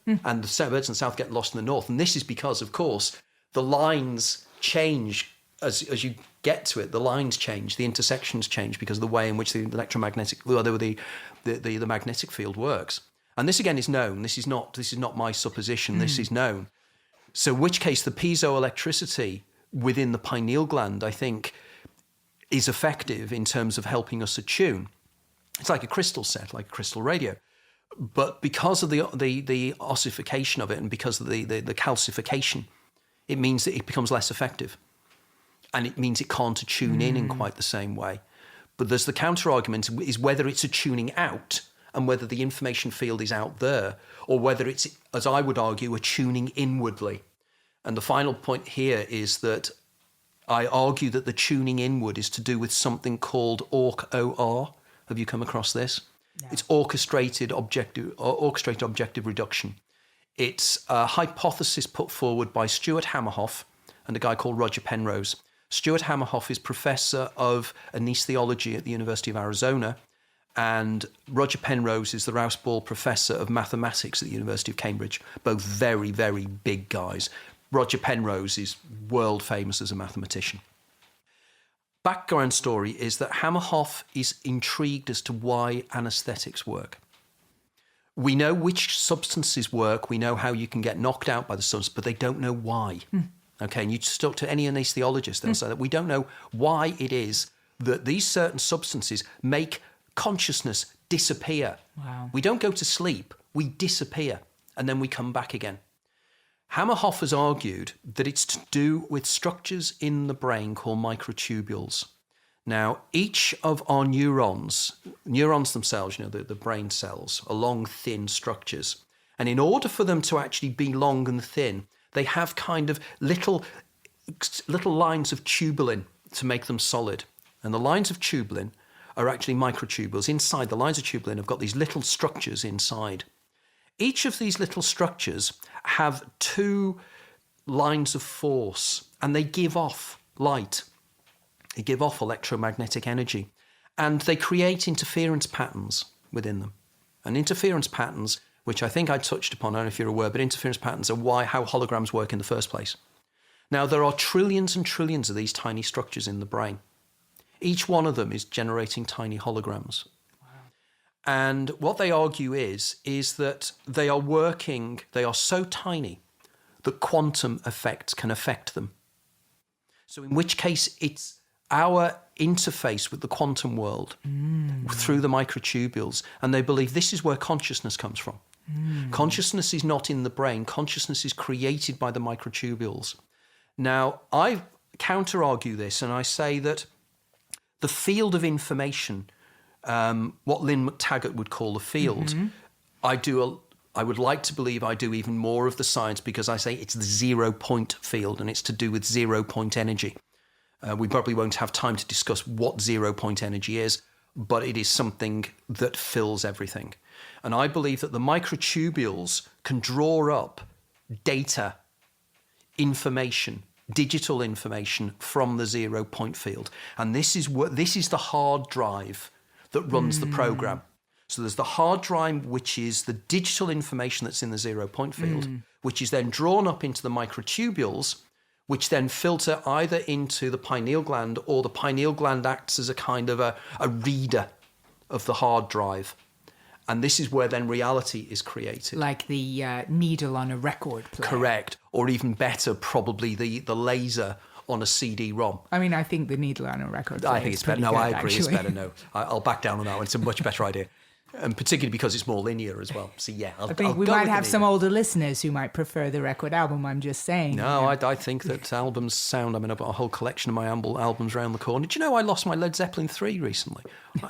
and the birds in the south get lost in the north. And this is because, of course, the lines change as you get to it. The lines change, the intersections change because of the way in which the electromagnetic, the magnetic field works. And this again is known. This is not my supposition. This is known. So, in which case the piezoelectricity within the pineal gland, I think, is effective in terms of helping us attune. It's like a crystal set, like a crystal radio. But because of the ossification of it, and because of the calcification, it means that it becomes less effective. And it means it can't attune in quite the same way. But there's the counter-argument is whether it's attuning out and whether the information field is out there, or whether it's, as I would argue, attuning inwardly. And the final point here is that I argue that the tuning inward is to do with something called OR. Have you come across this? No. It's orchestrated objective reduction. It's a hypothesis put forward by Stuart Hamerhoff and a guy called Roger Penrose. Stuart Hamerhoff is professor of anesthesiology at the University of Arizona, and Roger Penrose is the Rouse Ball professor of mathematics at the University of Cambridge. Both very, very big guys. Roger Penrose is world famous as a mathematician. Background story is that Hamerhoff is intrigued as to why anesthetics work. We know which substances work, we know how you can get knocked out by the substance, but they don't know why. Okay, and you just talk to any anesthesiologist, they'll say that we don't know why it is that these certain substances make consciousness disappear. Wow. We don't go to sleep, we disappear, and then we come back again. Hamerhoff has argued that it's to do with structures in the brain called microtubules. Now, each of our neurons themselves, the brain cells, are long, thin structures. And in order for them to actually be long and thin, they have kind of little lines of tubulin to make them solid. And the lines of tubulin are actually microtubules. Inside the lines of tubulin have got these little structures inside. Each of these little structures have two lines of force, and they give off light. They give off electromagnetic energy, and they create interference patterns within them. And interference patterns, which I think I touched upon, I don't know if you're aware, but interference patterns are how holograms work in the first place. Now, there are trillions and trillions of these tiny structures in the brain. Each one of them is generating tiny holograms. And what they argue is that they are so tiny that quantum effects can affect them. So in which case it's our interface with the quantum world through the microtubules, and they believe this is where consciousness comes from. Consciousness is not in the brain. Consciousness is created by the microtubules. Now, I counter-argue this, and I say that the field of information, what Lynn McTaggart would call the field, I would like to believe I do even more of the science, because I say it's the 0 point field, and it's to do with 0 point energy. We probably won't have time to discuss what 0 point energy is, but it is something that fills everything. And I believe that the microtubules can draw up data, information, digital information from the 0 point field. And this is the hard drive that runs the program. So there's the hard drive, which is the digital information that's in the 0 point field, which is then drawn up into the microtubules, which then filter either into the pineal gland, or the pineal gland acts as a kind of a reader of the hard drive. And this is where then reality is created. Like the needle on a record player. Correct. Or even better, probably the laser on a CD-ROM. I mean, I think the needle on a record player I think it's better. No, good, I agree. actually. It's better. No, I'll back down on that one. It's a much better idea. And particularly because it's more linear as well. So yeah, I think we might have some older listeners who might prefer the record album. I'm just saying. No, I think that albums sound. I mean, I've got a whole collection of my albums around the corner. Do you know I lost my Led Zeppelin 3 recently?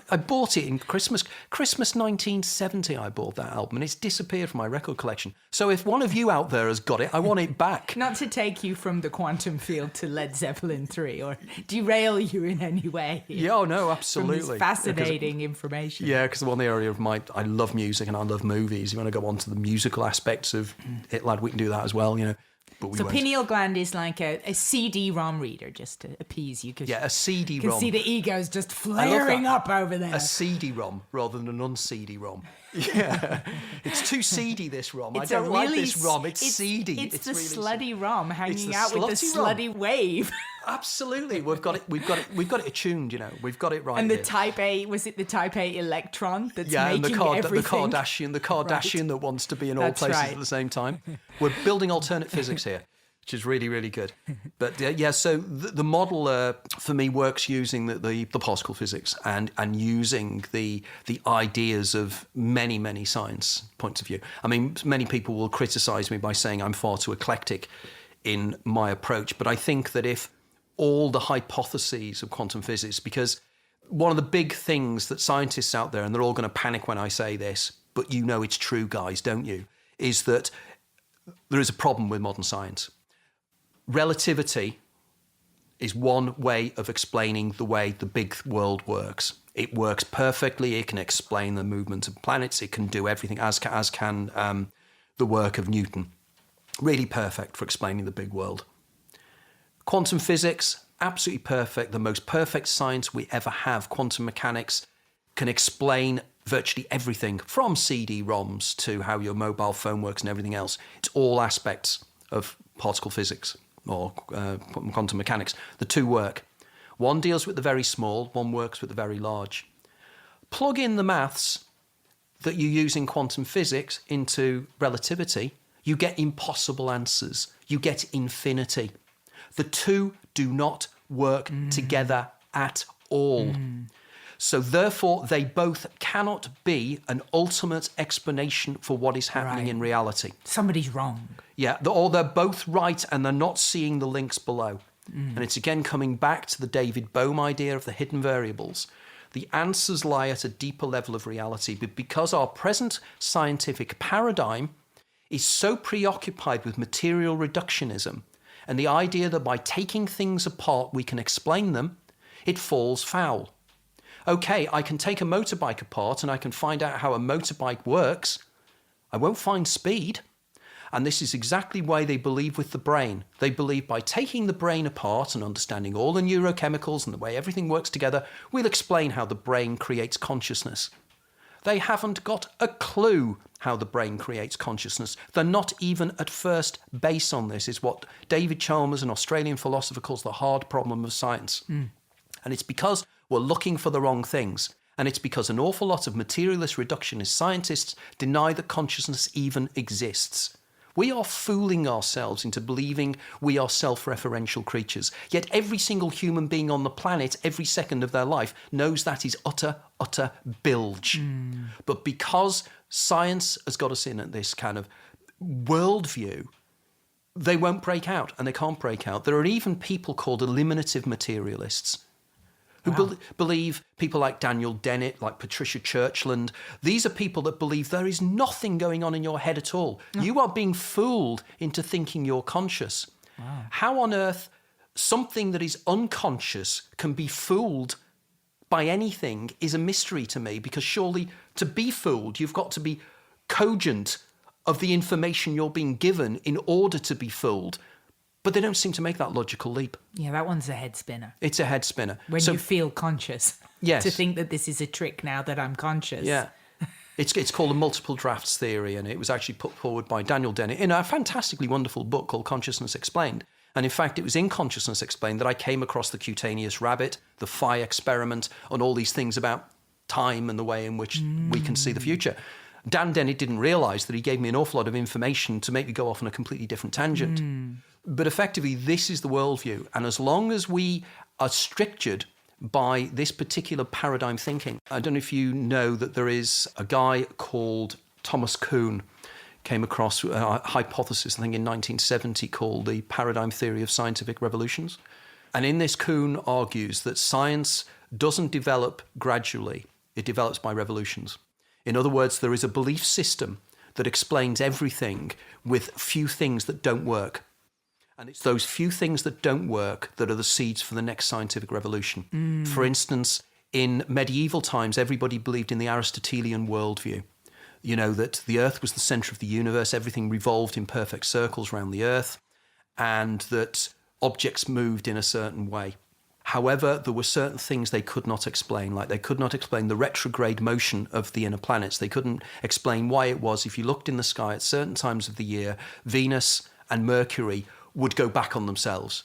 I bought it in Christmas 1970. I bought that album, and it's disappeared from my record collection. So if one of you out there has got it, I want it back. Not to take you from the quantum field to Led Zeppelin 3 or derail you in any way. Yeah, oh no, absolutely. From this fascinating information. Yeah, because the one area of I love music and I love movies. You want to go on to the musical aspects of it, lad, we can do that as well, you know. But we so won't. pineal gland is like a CD-ROM reader, just to appease you. Yeah, a CD-ROM. You can see the egos just flaring up over there. A CD-ROM rather than an un-CD-ROM. Yeah. It's too seedy, this ROM. I don't like this ROM. It's seedy. It's the really slutty ROM hanging out with the slutty wave. Absolutely. We've got it attuned, you know. We've got it right. And the here. Type A, was it the Type A electron that's and making everything? the Kardashian that wants to be in all places at the same time. We're building alternate physics here, which is really, really good. But so the model for me works using the particle physics and using the ideas of many, many science points of view. I mean, many people will criticize me by saying I'm far too eclectic in my approach, but I think that if all the hypotheses of quantum physics, because one of the big things that scientists out there, and they're all going to panic when I say this, but you know it's true, guys, don't you, is that there is a problem with modern science. Relativity is one way of explaining the way the big world works. It works perfectly. It can explain the movement of planets. It can do everything, as can the work of Newton. Really perfect for explaining the big world. Quantum physics, absolutely perfect. The most perfect science we ever have. Quantum mechanics can explain virtually everything from CD-ROMs to how your mobile phone works and everything else. It's all aspects of particle physics or quantum mechanics. The two work. One deals with the very small, one works with the very large. Plug in the maths that you use in quantum physics into relativity, you get impossible answers. You get infinity. The two do not work together at all. So therefore, they both cannot be an ultimate explanation for what is happening in reality. Somebody's wrong. Yeah, or they're both right and they're not seeing the links below. And it's again coming back to the David Bohm idea of the hidden variables. The answers lie at a deeper level of reality, but because our present scientific paradigm is so preoccupied with material reductionism and the idea that by taking things apart we can explain them, it falls foul. Okay, I can take a motorbike apart and I can find out how a motorbike works. I won't find speed. And this is exactly why they believe with the brain. They believe by taking the brain apart and understanding all the neurochemicals and the way everything works together, we'll explain how the brain creates consciousness. They haven't got a clue how the brain creates consciousness. They're not even at first base on this. It's what David Chalmers, an Australian philosopher, calls the hard problem of science. And it's because we're looking for the wrong things. And it's because an awful lot of materialist reductionist scientists deny that consciousness even exists. We are fooling ourselves into believing we are self-referential creatures. Yet every single human being on the planet, every second of their life, knows that is utter bilge. But because science has got us in at this kind of worldview, they won't break out, and they can't break out. There are even people called eliminative materialists who believe, people like Daniel Dennett, like Patricia Churchland. These are people that believe there is nothing going on in your head at all. You are being fooled into thinking you're conscious. How on earth something that is unconscious can be fooled by anything is a mystery to me, because surely to be fooled, you've got to be cogent of the information you're being given in order to be fooled. But they don't seem to make that logical leap. Yeah, that one's a head spinner. It's a head spinner. When you feel conscious. Yes. To think that this is a trick now that I'm conscious. Yeah. It's called the multiple drafts theory, and it was actually put forward by Daniel Dennett in a fantastically wonderful book called Consciousness Explained. And in fact, it was in Consciousness Explained that I came across the cutaneous rabbit, the phi experiment, and all these things about time and the way in which we can see the future. Dan Dennett didn't realise that he gave me an awful lot of information to make me go off on a completely different tangent. But effectively, this is the worldview. And as long as we are strictured by this particular paradigm thinking, I don't know if you know that there is a guy called Thomas Kuhn, came across a hypothesis, I think in 1970, called the paradigm theory of scientific revolutions. And in this, Kuhn argues that science doesn't develop gradually, it develops by revolutions. In other words, there is a belief system that explains everything with few things that don't work. And it's those few things that don't work that are the seeds for the next scientific revolution. For instance, in medieval times, everybody believed in the Aristotelian worldview. You know, that the earth was the center of the universe, everything revolved in perfect circles around the earth, and that objects moved in a certain way. However, there were certain things they could not explain, like they could not explain the retrograde motion of the inner planets. They couldn't explain why it was, if you looked in the sky at certain times of the year, Venus and Mercury would go back on themselves,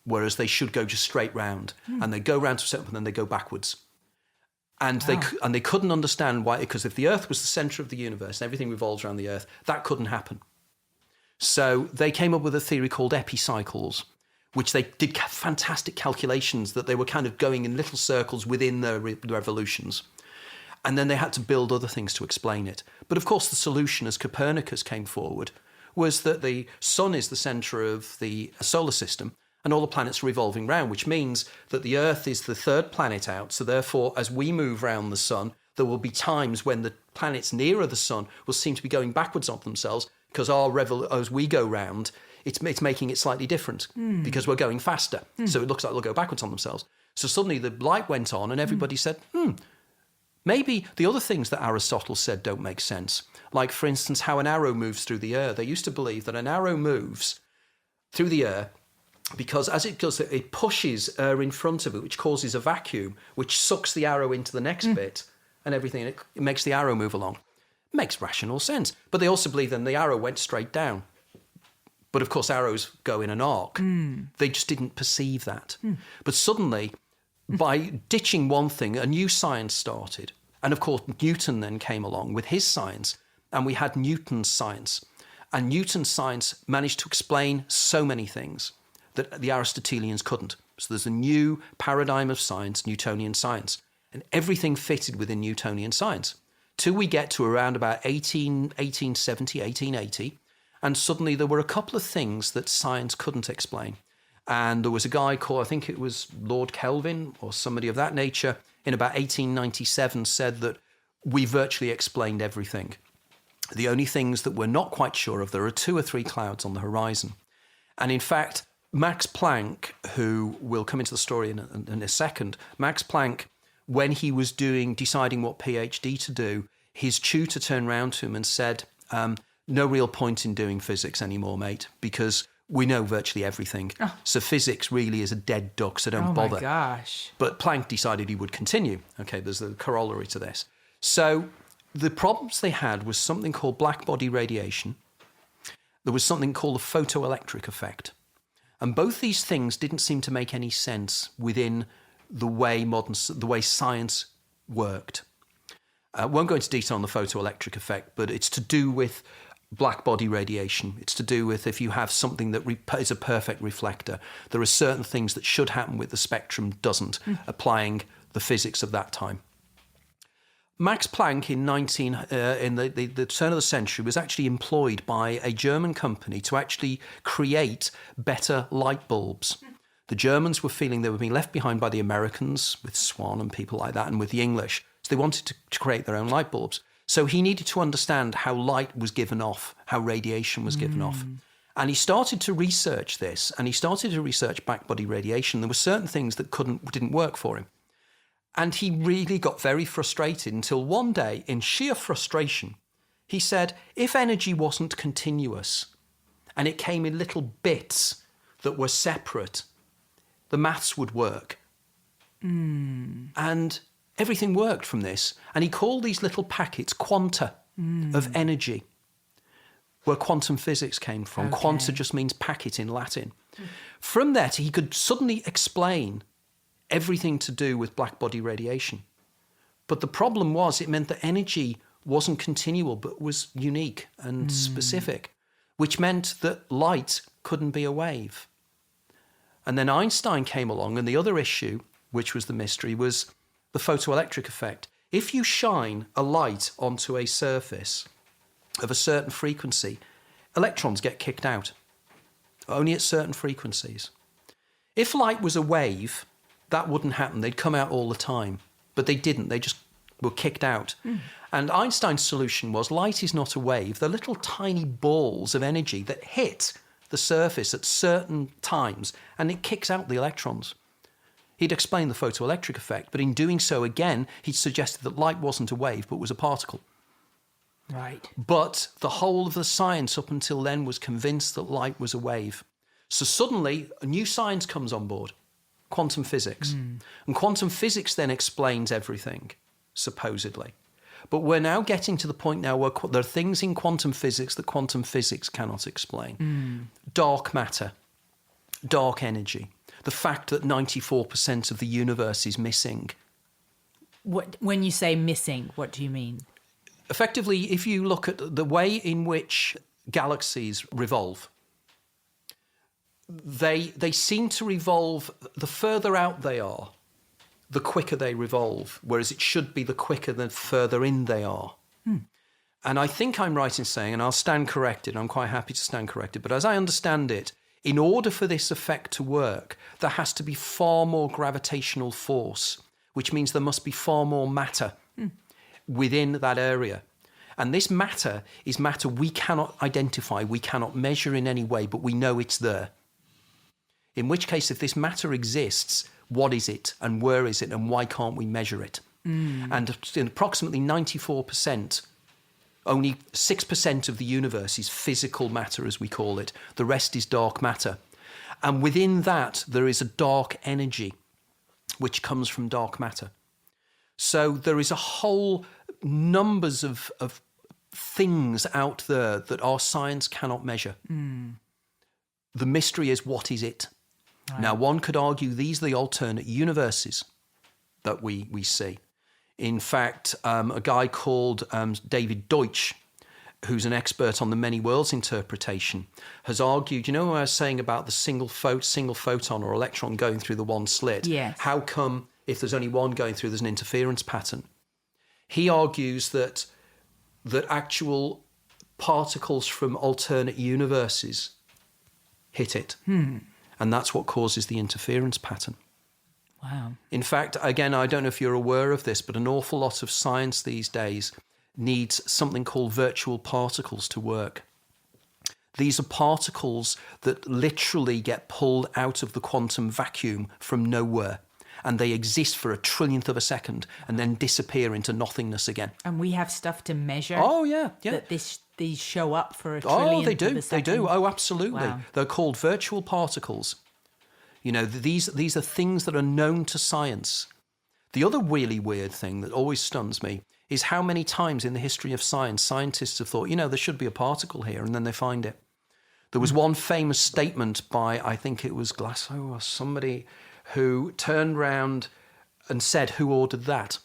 whereas they should go just straight round. And they go round to a certain point, and then they go backwards. And they couldn't understand why, because if the Earth was the centre of the universe and everything revolves around the Earth, that couldn't happen. So they came up with a theory called epicycles, which they did fantastic calculations that they were kind of going in little circles within the revolutions. And then they had to build other things to explain it. But of course, the solution, as Copernicus came forward, was that the sun is the centre of the solar system and all the planets are revolving round, which means that the Earth is the third planet out. So therefore, as we move around the sun, there will be times when the planets nearer the sun will seem to be going backwards on themselves, because as we go round, it's making it slightly different because we're going faster. So it looks like they'll go backwards on themselves. So suddenly the light went on and everybody said, maybe the other things that Aristotle said don't make sense. Like, for instance, how an arrow moves through the air. They used to believe that an arrow moves through the air because as it goes, it pushes air in front of it, which causes a vacuum, which sucks the arrow into the next bit and everything. It makes the arrow move along. It makes rational sense. But they also believe then the arrow went straight down. But of course, arrows go in an arc. They just didn't perceive that. But suddenly, by ditching one thing, a new science started. And of course, Newton then came along with his science, and we had Newton's science. And Newton's science managed to explain so many things that the Aristotelians couldn't. So there's a new paradigm of science, Newtonian science, and everything fitted within Newtonian science. Till we get to around about 1870, 1880, and suddenly there were a couple of things that science couldn't explain. And there was a guy called, I think it was Lord Kelvin or somebody of that nature, in about 1897 said that we virtually explained everything. The only things that we're not quite sure of, there are 2 or 3 clouds on the horizon. And in fact, Max Planck, who will come into the story in a second, Max Planck, when he was deciding what PhD to do, his tutor turned round to him and said, no real point in doing physics anymore, mate, because we know virtually everything. So physics really is a dead duck, so don't bother. Oh, my gosh. But Planck decided he would continue. Okay, there's the corollary to this. So the problems they had was something called black body radiation. There was something called the photoelectric effect. And both these things didn't seem to make any sense within the way science worked. I won't go into detail on the photoelectric effect, but it's to do with black body radiation. It's to do with if you have something that is a perfect reflector, there are certain things that should happen with the spectrum doesn't, applying the physics of that time. Max Planck in the turn of the century was actually employed by a German company to actually create better light bulbs. The Germans were feeling they were being left behind by the Americans with Swan and people like that, and with the English. So they wanted to create their own light bulbs. So he needed to understand how light was given off, how radiation was given off. And he started to research this, and he started to research black body radiation. There were certain things that didn't work for him. And he really got very frustrated until one day, in sheer frustration, he said, if energy wasn't continuous and it came in little bits that were separate, the maths would work. And everything worked from this. And he called these little packets quanta of energy, where quantum physics came from. Okay. Quanta just means packet in Latin. From that, he could suddenly explain everything to do with black body radiation. But the problem was it meant that energy wasn't continual, but was unique and specific, which meant that light couldn't be a wave. And then Einstein came along, and the other issue, which was the mystery, was the photoelectric effect. If you shine a light onto a surface of a certain frequency, electrons get kicked out, only at certain frequencies. If light was a wave, that wouldn't happen. They'd come out all the time, but they didn't. They just were kicked out. And Einstein's solution was light is not a wave. They're little tiny balls of energy that hit the surface at certain times, and it kicks out the electrons. He'd explained the photoelectric effect, but in doing so again, he suggested that light wasn't a wave, but was a particle. Right. But the whole of the science up until then was convinced that light was a wave. So suddenly, a new science comes on board, quantum physics. And quantum physics then explains everything, supposedly. But we're now getting to the point now where there are things in quantum physics that quantum physics cannot explain. Dark matter, dark energy, the fact that 94% of the universe is missing. When you say missing, what do you mean? Effectively, if you look at the way in which galaxies revolve, they seem to revolve, the further out they are, the quicker they revolve, whereas it should be the quicker the further in they are. And I think I'm right in saying, and I'll stand corrected, I'm quite happy to stand corrected, but as I understand it, in order for this effect to work, there has to be far more gravitational force, which means there must be far more matter within that area. And this matter is matter we cannot identify, we cannot measure in any way, but we know it's there. In which case, if this matter exists, what is it and where is it and why can't we measure it? And in approximately 94%, only 6% of the universe is physical matter, as we call it. The rest is dark matter. And within that, there is a dark energy, which comes from dark matter. So there is a whole numbers of things out there that our science cannot measure. The mystery is, what is it? Right. Now, one could argue these are the alternate universes that we see. In fact, a guy called David Deutsch, who's an expert on the many worlds interpretation, has argued, you know what I was saying about the single photon or electron going through the one slit? Yes. How come if there's only one going through, there's an interference pattern? He argues that actual particles from alternate universes hit it. And that's what causes the interference pattern. Wow. In fact, again, I don't know if you're aware of this, but an awful lot of science these days needs something called virtual particles to work. These are particles that literally get pulled out of the quantum vacuum from nowhere, and they exist for a trillionth of a second and then disappear into nothingness again. And we have stuff to measure? Oh, yeah. That these show up for a trillionth of a second? They do. Oh, absolutely. Wow. They're called virtual particles. You know, these are things that are known to science. The other really weird thing that always stuns me is how many times in the history of science, scientists have thought, you know, there should be a particle here, and then they find it. There was one famous statement by, I think it was Glasgow or somebody, who turned round and said, who ordered that?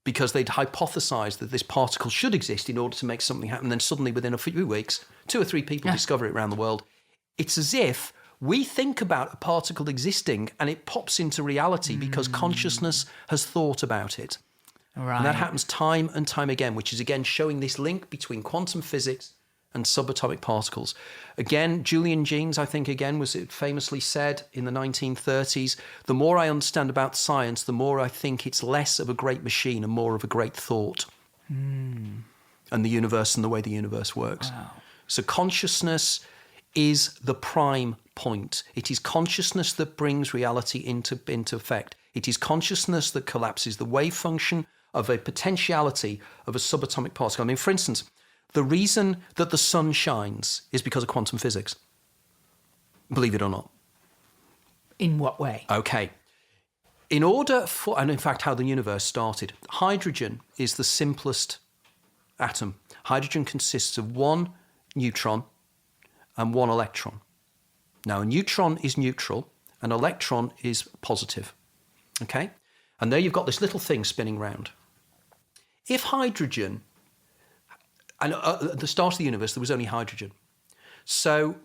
because they'd hypothesized that this particle should exist in order to make something happen. Then suddenly, within a few weeks, 2 or 3 people discover it around the world. It's as if we think about a particle existing and it pops into reality because consciousness has thought about it. Right. And that happens time and time again, which is again showing this link between quantum physics and subatomic particles. Again, Julian Jaynes, I think, again, was it famously said in the 1930s, the more I understand about science, the more I think it's less of a great machine and more of a great thought. And the universe and the way the universe works. Wow. So consciousness is the prime point. It is consciousness that brings reality into effect. It is consciousness that collapses the wave function of a potentiality of a subatomic particle. I mean, for instance, the reason that the sun shines is because of quantum physics. Believe it or not. In what way? Okay. In order for, and in fact, how the universe started, hydrogen is the simplest atom. Hydrogen consists of 1 neutron and 1 electron. Now, a neutron is neutral, an electron is positive. Okay? And there you've got this little thing spinning round. If hydrogen, and at the start of the universe, there was only hydrogen. So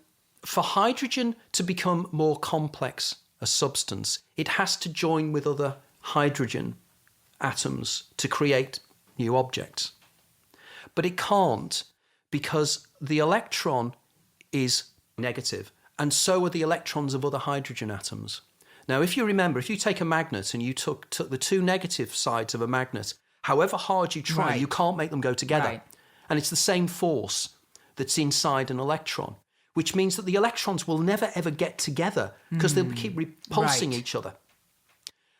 for hydrogen to become more complex a substance, it has to join with other hydrogen atoms to create new objects. But it can't, because the electron is negative, and so are the electrons of other hydrogen atoms. Now, if you remember, if you take a magnet and you took the 2 negative sides of a magnet, however hard you try, you can't make them go together. Right. And it's the same force that's inside an electron, which means that the electrons will never, ever get together because they'll keep repulsing each other.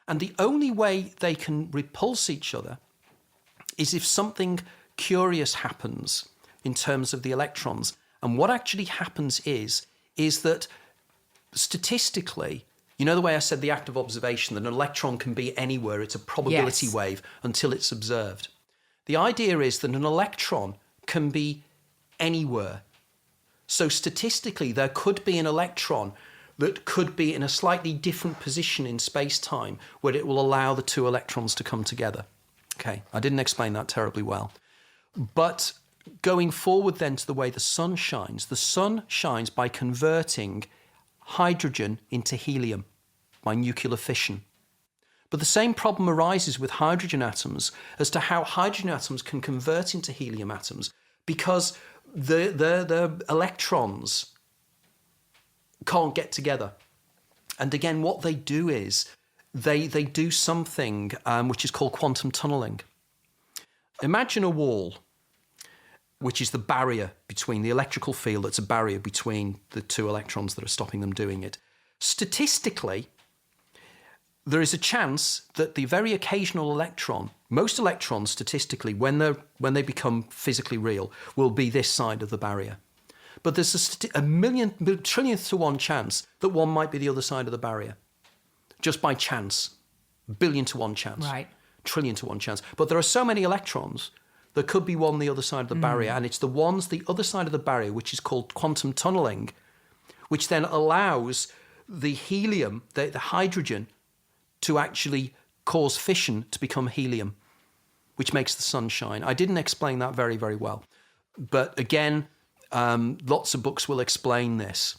And the only way they can repulse each other is if something curious happens in terms of the electrons. And what actually happens is that statistically, you know the way I said the act of observation, that an electron can be anywhere, it's a probability wave until it's observed. The idea is that an electron can be anywhere. So statistically, there could be an electron that could be in a slightly different position in space-time where it will allow the 2 electrons to come together. Okay, I didn't explain that terribly well. But going forward then to the way the sun shines by converting hydrogen into helium by nuclear fission. But the same problem arises with hydrogen atoms as to how hydrogen atoms can convert into helium atoms, because the electrons can't get together. And again, what they do is they do something which is called quantum tunneling. Imagine a wall, which is the barrier between the electrical field, that's a barrier between the 2 electrons that are stopping them doing it. Statistically, there is a chance that the very occasional electron, most electrons statistically, when they become physically real, will be this side of the barrier. But there's a trillionth to 1 chance that one might be the other side of the barrier. Just by chance. Billion to 1 chance. Right. Trillion to 1 chance. But there are so many electrons, there could be one the other side of the barrier, and it's the ones the other side of the barrier, which is called quantum tunneling, which then allows the helium, the hydrogen, to actually cause fission to become helium, which makes the sun shine. I didn't explain that very, very well. But again, lots of books will explain this.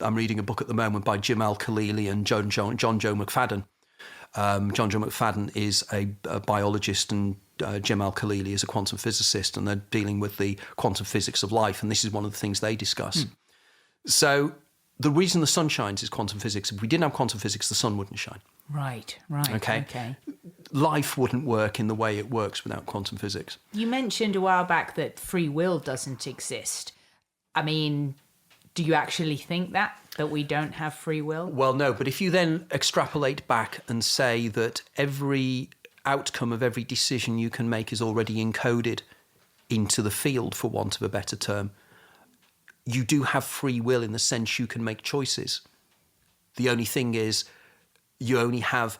I'm reading a book at the moment by Jim Al-Khalili and John Joe McFadden. John Joe McFadden is a biologist, and Jim Al-Khalili is a quantum physicist, and they're dealing with the quantum physics of life, and this is one of the things they discuss. So the reason the sun shines is quantum physics. If we didn't have quantum physics, the sun wouldn't shine. Right. Okay. Life wouldn't work in the way it works without quantum physics. You mentioned a while back that free will doesn't exist. I mean, do you actually think that we don't have free will? Well, no, but if you then extrapolate back and say that every outcome of every decision you can make is already encoded into the field, for want of a better term, you do have free will in the sense you can make choices. The only thing is you only have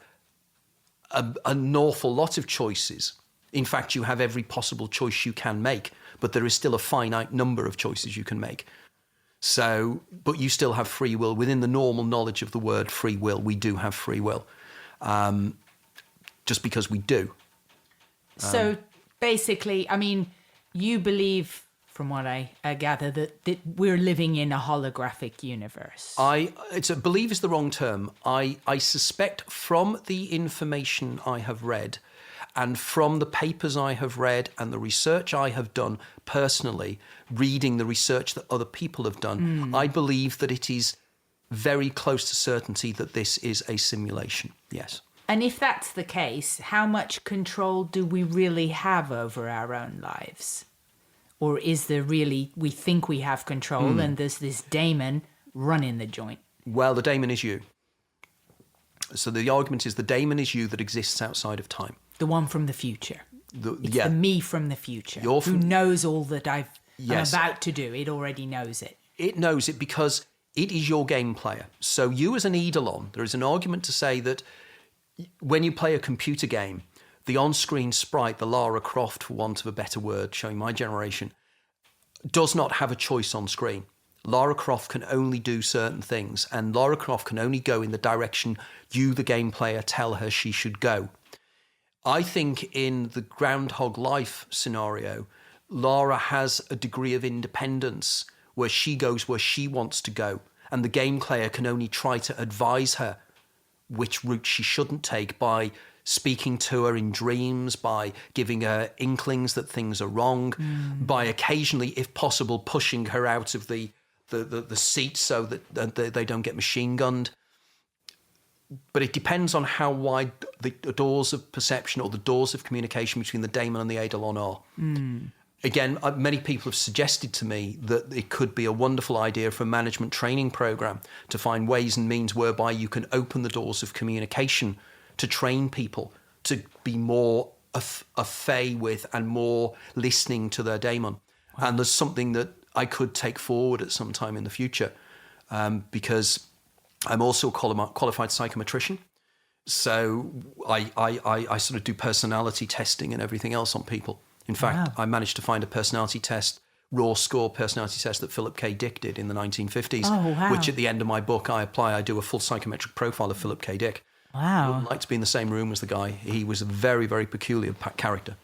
an awful lot of choices. In fact, you have every possible choice you can make, but there is still a finite number of choices you can make. So, but you still have free will. Within the normal knowledge of the word free will, we do have free will. Just because we do. So basically, I mean, you believe, from what I gather, that we're living in a holographic universe. Believe is the wrong term. I suspect from the information I have read and from the papers I have read and the research I have done personally, reading the research that other people have done, I believe that it is very close to certainty that this is a simulation. Yes. And if that's the case, how much control do we really have over our own lives? Or is there really, we think we have control and there's this daemon running the joint? Well, the daemon is you. So the argument is the daemon is you that exists outside of time. The one from the future. It's the me from the future who knows all that I'm about to do. It already knows it. It knows it because it is your game player. So you as an eidolon, there is an argument to say that when you play a computer game, the on-screen sprite, the Lara Croft, for want of a better word, showing my generation, does not have a choice on screen. Lara Croft can only do certain things, and Lara Croft can only go in the direction you, the game player, tell her she should go. I think in the Groundhog Life scenario, Lara has a degree of independence where she goes where she wants to go, and the game player can only try to advise her which route she shouldn't take by speaking to her in dreams, by giving her inklings that things are wrong, by occasionally, if possible, pushing her out of the seat so that they don't get machine gunned. But it depends on how wide the doors of perception or the doors of communication between the daemon and the eidolon are. Again, many people have suggested to me that it could be a wonderful idea for a management training program to find ways and means whereby you can open the doors of communication to train people to be more a fey with and more listening to their daemon. Wow. And there's something that I could take forward at some time in the future because I'm also a qualified psychometrician. So I sort of do personality testing and everything else on people. In fact, I managed to find a personality test, raw score personality test that Philip K. Dick did in the 1950s, which at the end of my book I do a full psychometric profile of Philip K. Dick. Wow. I wouldn't like to be in the same room as the guy. He was a very, very peculiar character.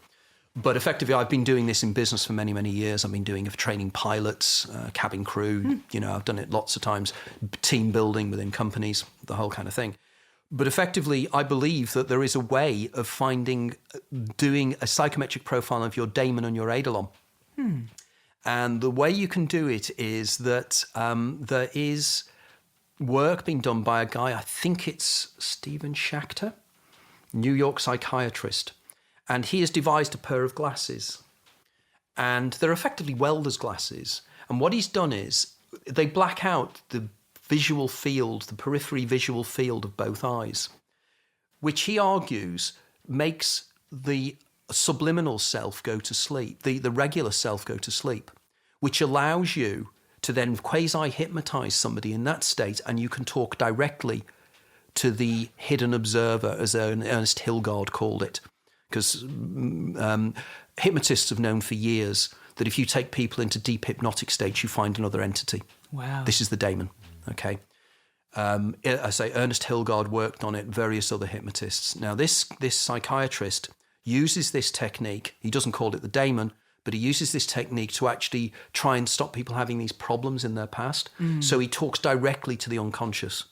But effectively, I've been doing this in business for many, many years. I've been doing it for training pilots, cabin crew. I've done it lots of times, team building within companies, the whole kind of thing. But effectively, I believe that there is a way of doing a psychometric profile of your daemon and your eidolon. And the way you can do it is that there is work being done by a guy, I think it's Stephen Schachter, New York psychiatrist. And he has devised a pair of glasses. And they're effectively welder's glasses. And what he's done is they black out the visual field, the periphery visual field of both eyes, which he argues makes the subliminal self go to sleep, the regular self go to sleep, which allows you to then quasi-hypnotize somebody in that state, and you can talk directly to the hidden observer, as Ernest Hilgard called it. Because hypnotists have known for years that if you take people into deep hypnotic states, you find another entity. Wow. This is the daemon, okay? I say Ernest Hilgard worked on it, various other hypnotists. Now, this psychiatrist uses this technique. He doesn't call it the daemon, but he uses this technique to actually try and stop people having these problems in their past. So he talks directly to the unconscious.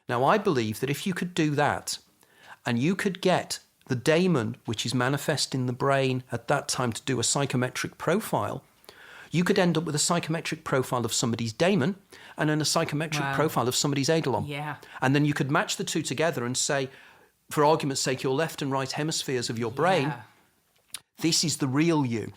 Now, I believe that if you could do that, and you could get the daemon, which is manifest in the brain at that time, to do a psychometric profile, you could end up with a psychometric profile of somebody's daemon and then a psychometric profile of somebody's eidolon. Yeah. And then you could match the two together and say, for argument's sake, your left and right hemispheres of your brain, this is the real you.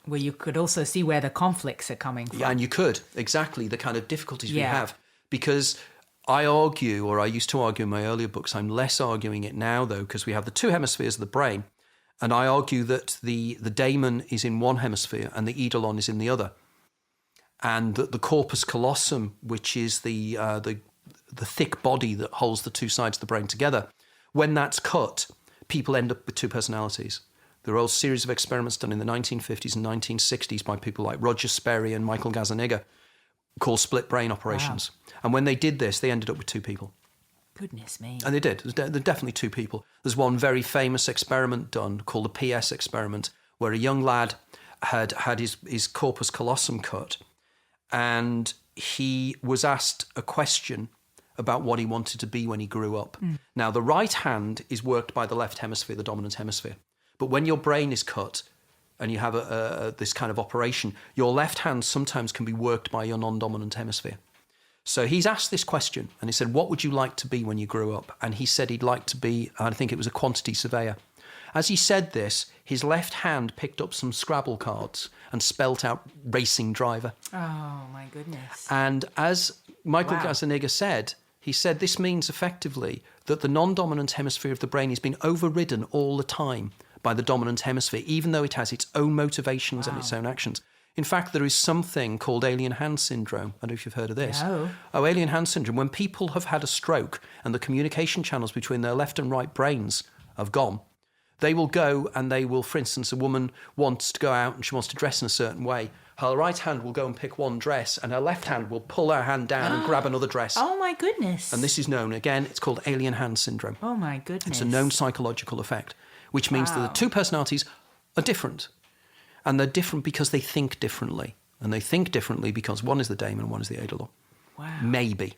Where you could also see where the conflicts are coming from. Yeah, and you could, exactly, the kind of difficulties we have. Because I argue, or I used to argue in my earlier books, I'm less arguing it now, though, because we have the two hemispheres of the brain, and I argue that the daemon is in one hemisphere and the eidolon is in the other. And that the corpus callosum, which is the thick body that holds the two sides of the brain together, when that's cut, people end up with two personalities. There are a series of experiments done in the 1950s and 1960s by people like Roger Sperry and Michael Gazzaniga called split brain operations. Wow. And when they did this, they ended up with two people. Goodness me. And they did. There are definitely two people. There's one very famous experiment done called the PS experiment, where a young lad had his corpus callosum cut, and he was asked a question about what he wanted to be when he grew up. Now, the right hand is worked by the left hemisphere, the dominant hemisphere. But when your brain is cut and you have this kind of operation, your left hand sometimes can be worked by your non-dominant hemisphere. So he's asked this question, and he said, what would you like to be when you grew up? And he said he'd like to be, I think it was a quantity surveyor. As he said this, his left hand picked up some Scrabble cards and spelt out racing driver. Oh, my goodness. And as Michael Gazzaniga said, he said this means effectively that the non-dominant hemisphere of the brain is being overridden all the time by the dominant hemisphere, even though it has its own motivations and its own actions. In fact, there is something called alien hand syndrome. I don't know if you've heard of this. No. Oh, alien hand syndrome. When people have had a stroke and the communication channels between their left and right brains have gone, they will go and they will, for instance, a woman wants to go out and she wants to dress in a certain way. Her right hand will go and pick one dress and her left hand will pull her hand down and grab another dress. Oh, my goodness. And this is known, again, it's called alien hand syndrome. Oh, my goodness. It's a known psychological effect, which means that the two personalities are different. And they're different because they think differently. And they think differently because one is the daimon and one is the Eidolon. Wow. Maybe.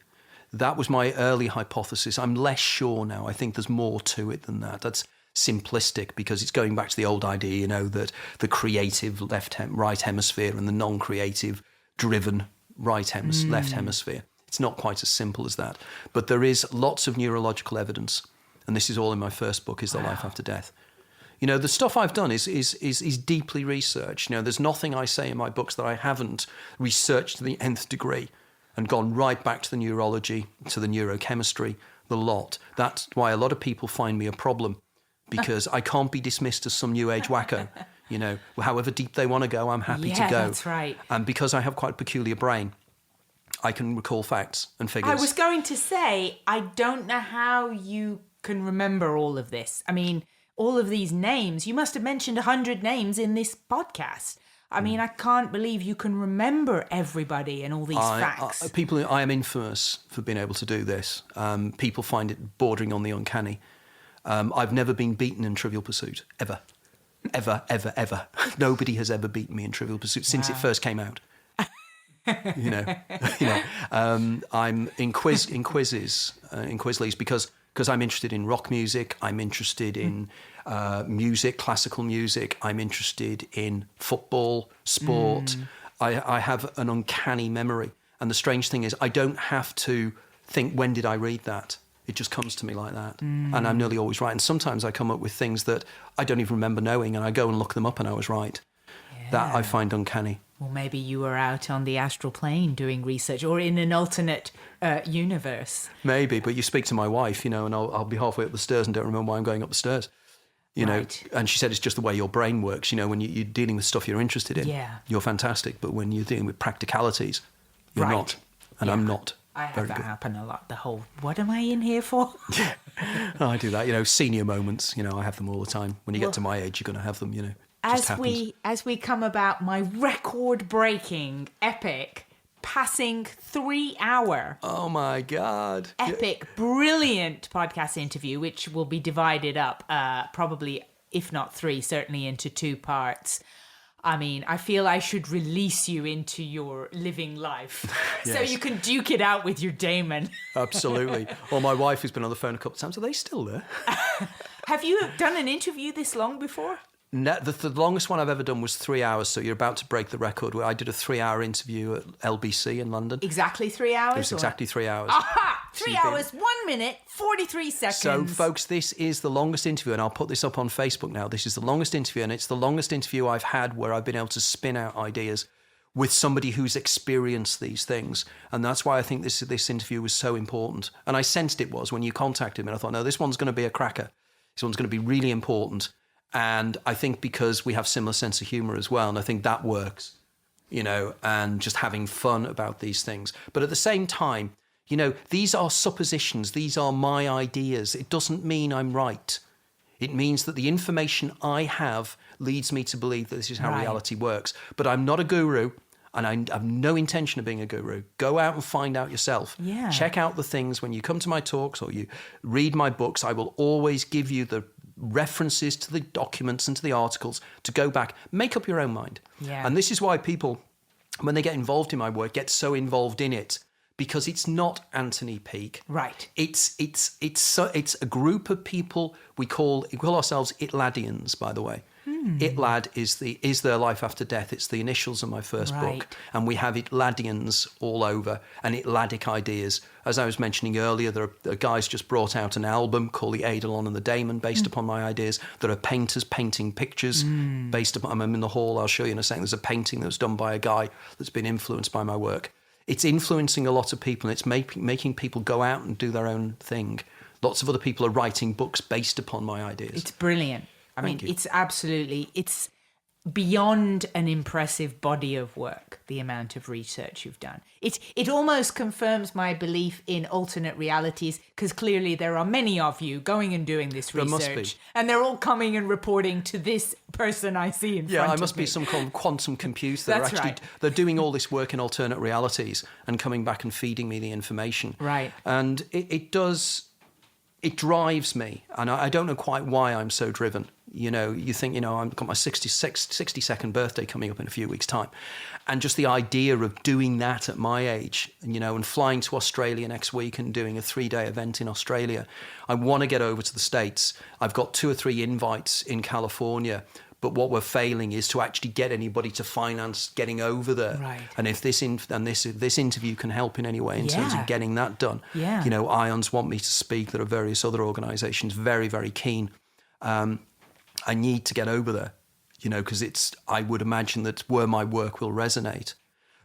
That was my early hypothesis. I'm less sure now. I think there's more to it than that. That's simplistic because it's going back to the old idea, that the creative right hemisphere and the non-creative driven left hemisphere. It's not quite as simple as that. But there is lots of neurological evidence. And this is all in my first book, Is There Life After Death? The stuff I've done is deeply researched. There's nothing I say in my books that I haven't researched to the nth degree and gone right back to the neurology, to the neurochemistry, the lot. That's why a lot of people find me a problem, because I can't be dismissed as some new age wacko. However deep they want to go, I'm happy to go. Yeah, that's right. And because I have quite a peculiar brain, I can recall facts and figures. I was going to say, I don't know how you can remember all of this. I mean, all of these names, you must have mentioned 100 names in this podcast. I mean, I can't believe you can remember everybody and all these facts. I am infamous for being able to do this. People find it bordering on the uncanny. I've never been beaten in Trivial Pursuit, ever. Ever, ever, ever. Nobody has ever beaten me in Trivial Pursuit since it first came out. I'm in quizzes, in Quizlies, because I'm interested in rock music, I'm interested in music, classical music, I'm interested in football, sport. I have an uncanny memory. And the strange thing is I don't have to think, when did I read that? It just comes to me like that. And I'm nearly always right. And sometimes I come up with things that I don't even remember knowing, and I go and look them up and I was right. Yeah. That I find uncanny. Well, maybe you were out on the astral plane doing research, or in an alternate universe. Maybe, but you speak to my wife, and I'll be halfway up the stairs and don't remember why I'm going up the stairs. Right. And she said it's just the way your brain works. When you're dealing with stuff you're interested in, you're fantastic. But when you're dealing with practicalities, you're not. And I'm not. I have that happen a lot. The whole, what am I in here for? Yeah, I do that. Senior moments, I have them all the time. When you get to my age, you're going to have them, As we come about my record-breaking, epic, passing 3-hour... Oh, my God. Epic, brilliant podcast interview, which will be divided up probably, if not 3, certainly into 2 parts. I mean, I feel I should release you into your living life so you can duke it out with your daemon. Absolutely. Well, my wife has been on the phone a couple of times. Are they still there? Have you done an interview this long before? No, the longest one I've ever done was 3 hours, so you're about to break the record. Where I did a 3-hour interview at LBC in London. Exactly 3 hours? It was exactly 3 hours. Aha! 3 hours, 1 minute, 43 seconds. So, folks, this is the longest interview, and I'll put this up on Facebook now. This is the longest interview, and it's the longest interview I've had where I've been able to spin out ideas with somebody who's experienced these things. And that's why I think this interview was so important. And I sensed it was when you contacted me. And I thought, no, this one's going to be a cracker. This one's going to be really important. And I think because we have similar sense of humour as well, and I think that works, and just having fun about these things. But at the same time, these are suppositions. These are my ideas. It doesn't mean I'm right. It means that the information I have leads me to believe that this is how reality works. But I'm not a guru. and I have no intention of being a guru. Go out and find out yourself. Yeah. Check out the things when you come to my talks or you read my books. I will always give you the references to the documents and to the articles to go back. Make up your own mind. Yeah. And this is why people, when they get involved in my work, get so involved in it, because it's not Anthony Peake. Right. It's a group of people. We call ourselves Itladians, by the way. Itlad is their life after death. It's the initials of my first book. And we have Itladians all over and Itladic ideas. As I was mentioning earlier, there are guys just brought out an album called The Eidolon and the Daimon based upon my ideas. There are painters painting pictures based upon, I'm in the hall, I'll show you in a second. There's a painting that was done by a guy that's been influenced by my work. It's influencing a lot of people, and it's making people go out and do their own thing. Lots of other people are writing books based upon my ideas. It's brilliant. I mean, it's beyond an impressive body of work, the amount of research you've done. It almost confirms my belief in alternate realities, because clearly there are many of you going and doing this research. There must be. And they're all coming and reporting to this person I see in front of me. Yeah, I must be some kind of quantum computer. That's right. They're doing all this work in alternate realities and coming back and feeding me the information. Right. And it drives me. And I don't know quite why I'm so driven. You know, you think, I've got my 62nd birthday coming up in a few weeks' time. And just the idea of doing that at my age, and flying to Australia next week and doing a 3-day event in Australia. I want to get over to the States. I've got 2 or 3 invites in California. But what we're failing is to actually get anybody to finance getting over there. Right. And if this interview can help in any way in terms of getting that done. Yeah. IONS want me to speak. There are various other organisations very, very keen. I need to get over there, because I would imagine that where my work will resonate.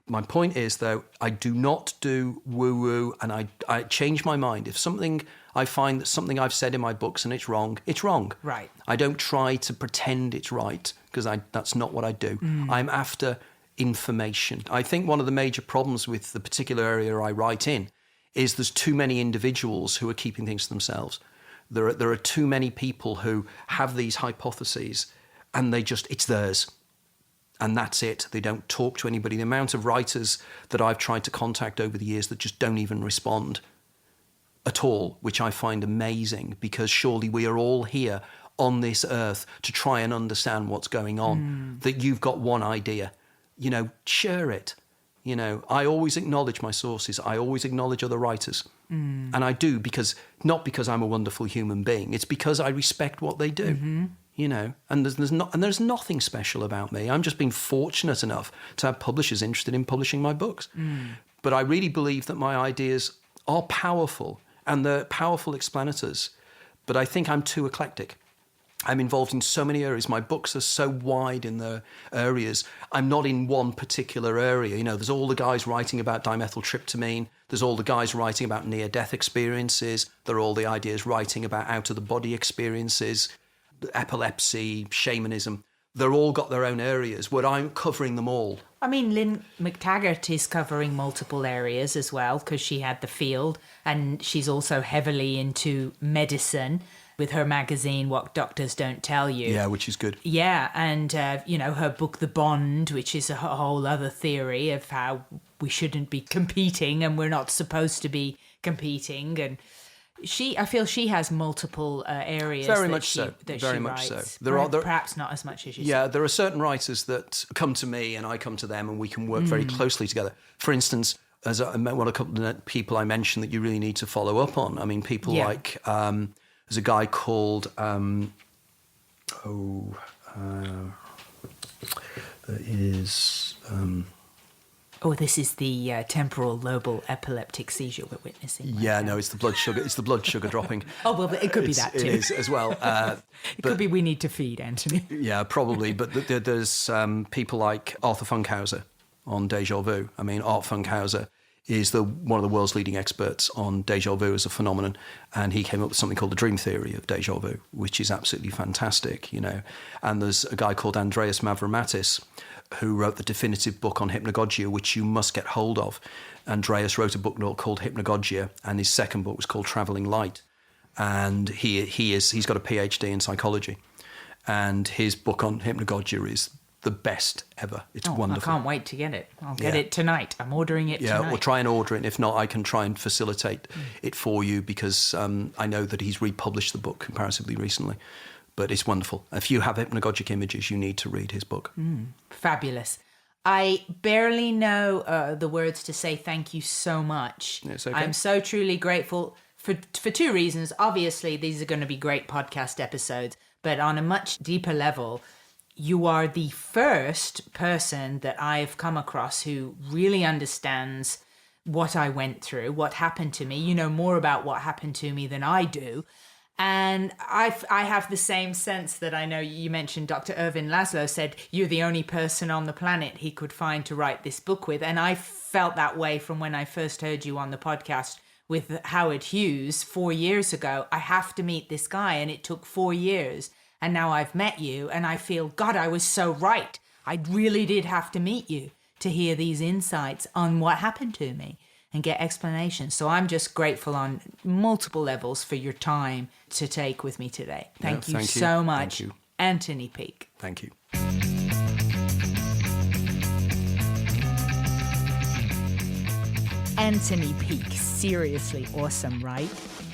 My point is, though, I do not do woo-woo, and I change my mind. If I find that something I've said in my books and it's wrong, it's wrong. Right. I don't try to pretend it's right, because that's not what I do. I'm after information. I think one of the major problems with the particular area I write in is there's too many individuals who are keeping things to themselves. There are too many people who have these hypotheses and it's theirs. And that's it. They don't talk to anybody. The amount of writers that I've tried to contact over the years that just don't even respond at all, which I find amazing, because surely we are all here on this earth to try and understand what's going on. That you've got one idea, share it. I always acknowledge my sources. I always acknowledge other writers. And I do, not because I'm a wonderful human being. It's because I respect what they do, and there's nothing special about me. I'm just being fortunate enough to have publishers interested in publishing my books. But I really believe that my ideas are powerful, and they're powerful explanators. But I think I'm too eclectic. I'm involved in so many areas. My books are so wide in their areas. I'm not in one particular area. There's all the guys writing about dimethyltryptamine. There's all the guys writing about near-death experiences. There are all the ideas writing about out-of-the-body experiences, epilepsy, shamanism. They're all got their own areas, where I'm covering them all. I mean, Lynn McTaggart is covering multiple areas as well, because she had the field, and she's also heavily into medicine with her magazine, What Doctors Don't Tell You. Yeah, which is good. Yeah, and, her book, The Bond, which is a whole other theory of how we shouldn't be competing and we're not supposed to be competing. And I feel she has multiple areas very that much she, so. that very she much writes. so. Perhaps not as much as you Yeah, there are certain writers that come to me and I come to them, and we can work very closely together. For instance, as a couple of people I mentioned that you really need to follow up on. I mean, people like... there's a guy called, this is the temporal lobe epileptic seizure we're witnessing. Yeah, no, it's the blood sugar. It's the blood sugar dropping. Oh, well, it could be that too. It is as well. It could be we need to feed, Anthony. Yeah, probably. But there's people like Arthur Funkhauser on Deja Vu. I mean, Art Funkhauser is one of the world's leading experts on deja vu as a phenomenon, and he came up with something called the dream theory of deja vu, which is absolutely fantastic, And there's a guy called Andreas Mavromatis who wrote the definitive book on hypnagogia, which you must get hold of. Andreas wrote a book called Hypnagogia, and his second book was called Travelling Light, and he's got a PhD in psychology, and his book on hypnagogia is the best ever. It's I wonderful. can't wait to get it. I'll get it tonight. I'm ordering it tonight. Yeah, we'll try and order it. If not, I can try and facilitate it for you, because I know that he's republished the book comparatively recently. But it's wonderful. If you have hypnagogic images, you need to read his book. Fabulous. I barely know the words to say thank you so much. It's okay. I'm so truly grateful for two reasons. Obviously, these are going to be great podcast episodes, but on a much deeper level, you are the first person that I've come across who really understands what I went through, what happened to me. You know more about what happened to me than I do. And I have the same sense that I know you mentioned Dr. Irvin Laszlo said you're the only person on the planet he could find to write this book with. And I felt that way from when I first heard you on the podcast with Howard Hughes 4 years ago. I have to meet this guy, and it took 4 years. And now I've met you, and I feel, God, I was so right. I really did have to meet you to hear these insights on what happened to me and get explanations. So I'm just grateful on multiple levels for your time to take with me today. Thank you so much, Thank you. Anthony Peake. Thank you. Anthony Peake, seriously awesome, right?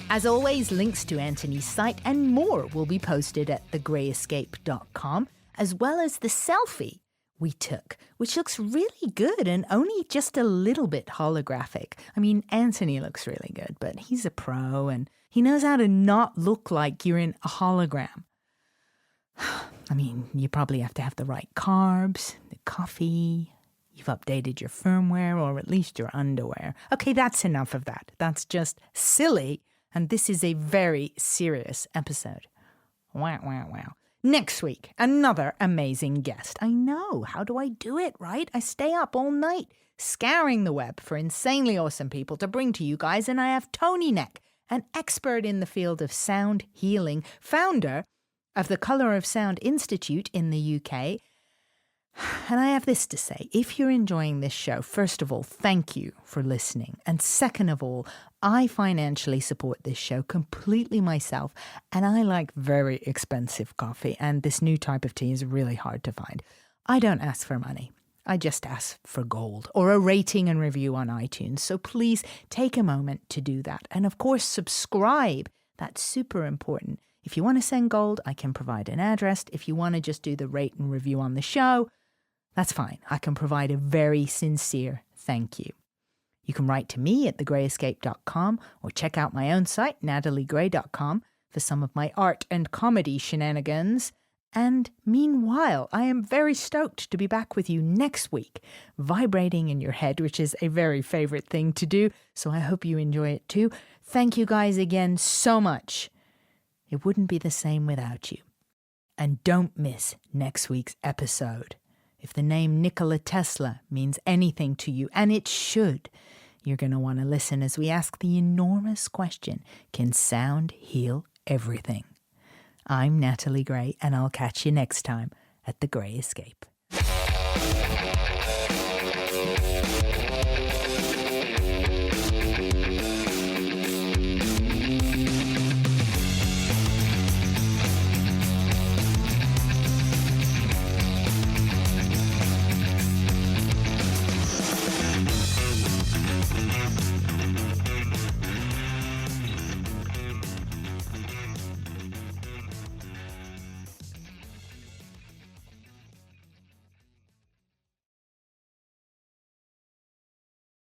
As always, links to Anthony's site and more will be posted at thegreyescape.com, as well as the selfie we took, which looks really good and only just a little bit holographic. I mean, Anthony looks really good, but he's a pro and he knows how to not look like you're in a hologram. I mean, you probably have to have the right carbs, the coffee, you've updated your firmware or at least your underwear. Okay, that's enough of that. That's just silly, and this is a very serious episode. Wow, wow, wow. Next week, another amazing guest. I know. How do I do it, right? I stay up all night scouring the web for insanely awesome people to bring to you guys, and I have Tony Neck, an expert in the field of sound healing, founder of the Colour of Sound Institute in the UK. And I have this to say. If you're enjoying this show, first of all, thank you for listening. And second of all, I financially support this show completely myself, and I like very expensive coffee, and this new type of tea is really hard to find. I don't ask for money. I just ask for gold or a rating and review on iTunes. So please take a moment to do that. And of course, subscribe. That's super important. If you want to send gold, I can provide an address. If you want to just do the rate and review on the show, that's fine. I can provide a very sincere thank you. You can write to me at thegreyescape.com or check out my own site, nataliegray.com, for some of my art and comedy shenanigans. And meanwhile, I am very stoked to be back with you next week, vibrating in your head, which is a very favorite thing to do. So I hope you enjoy it too. Thank you guys again so much. It wouldn't be the same without you. And don't miss next week's episode. If the name Nikola Tesla means anything to you, and it should, you're going to want to listen as we ask the enormous question, can sound heal everything? I'm Natalie Gray, and I'll catch you next time at The Grey Escape.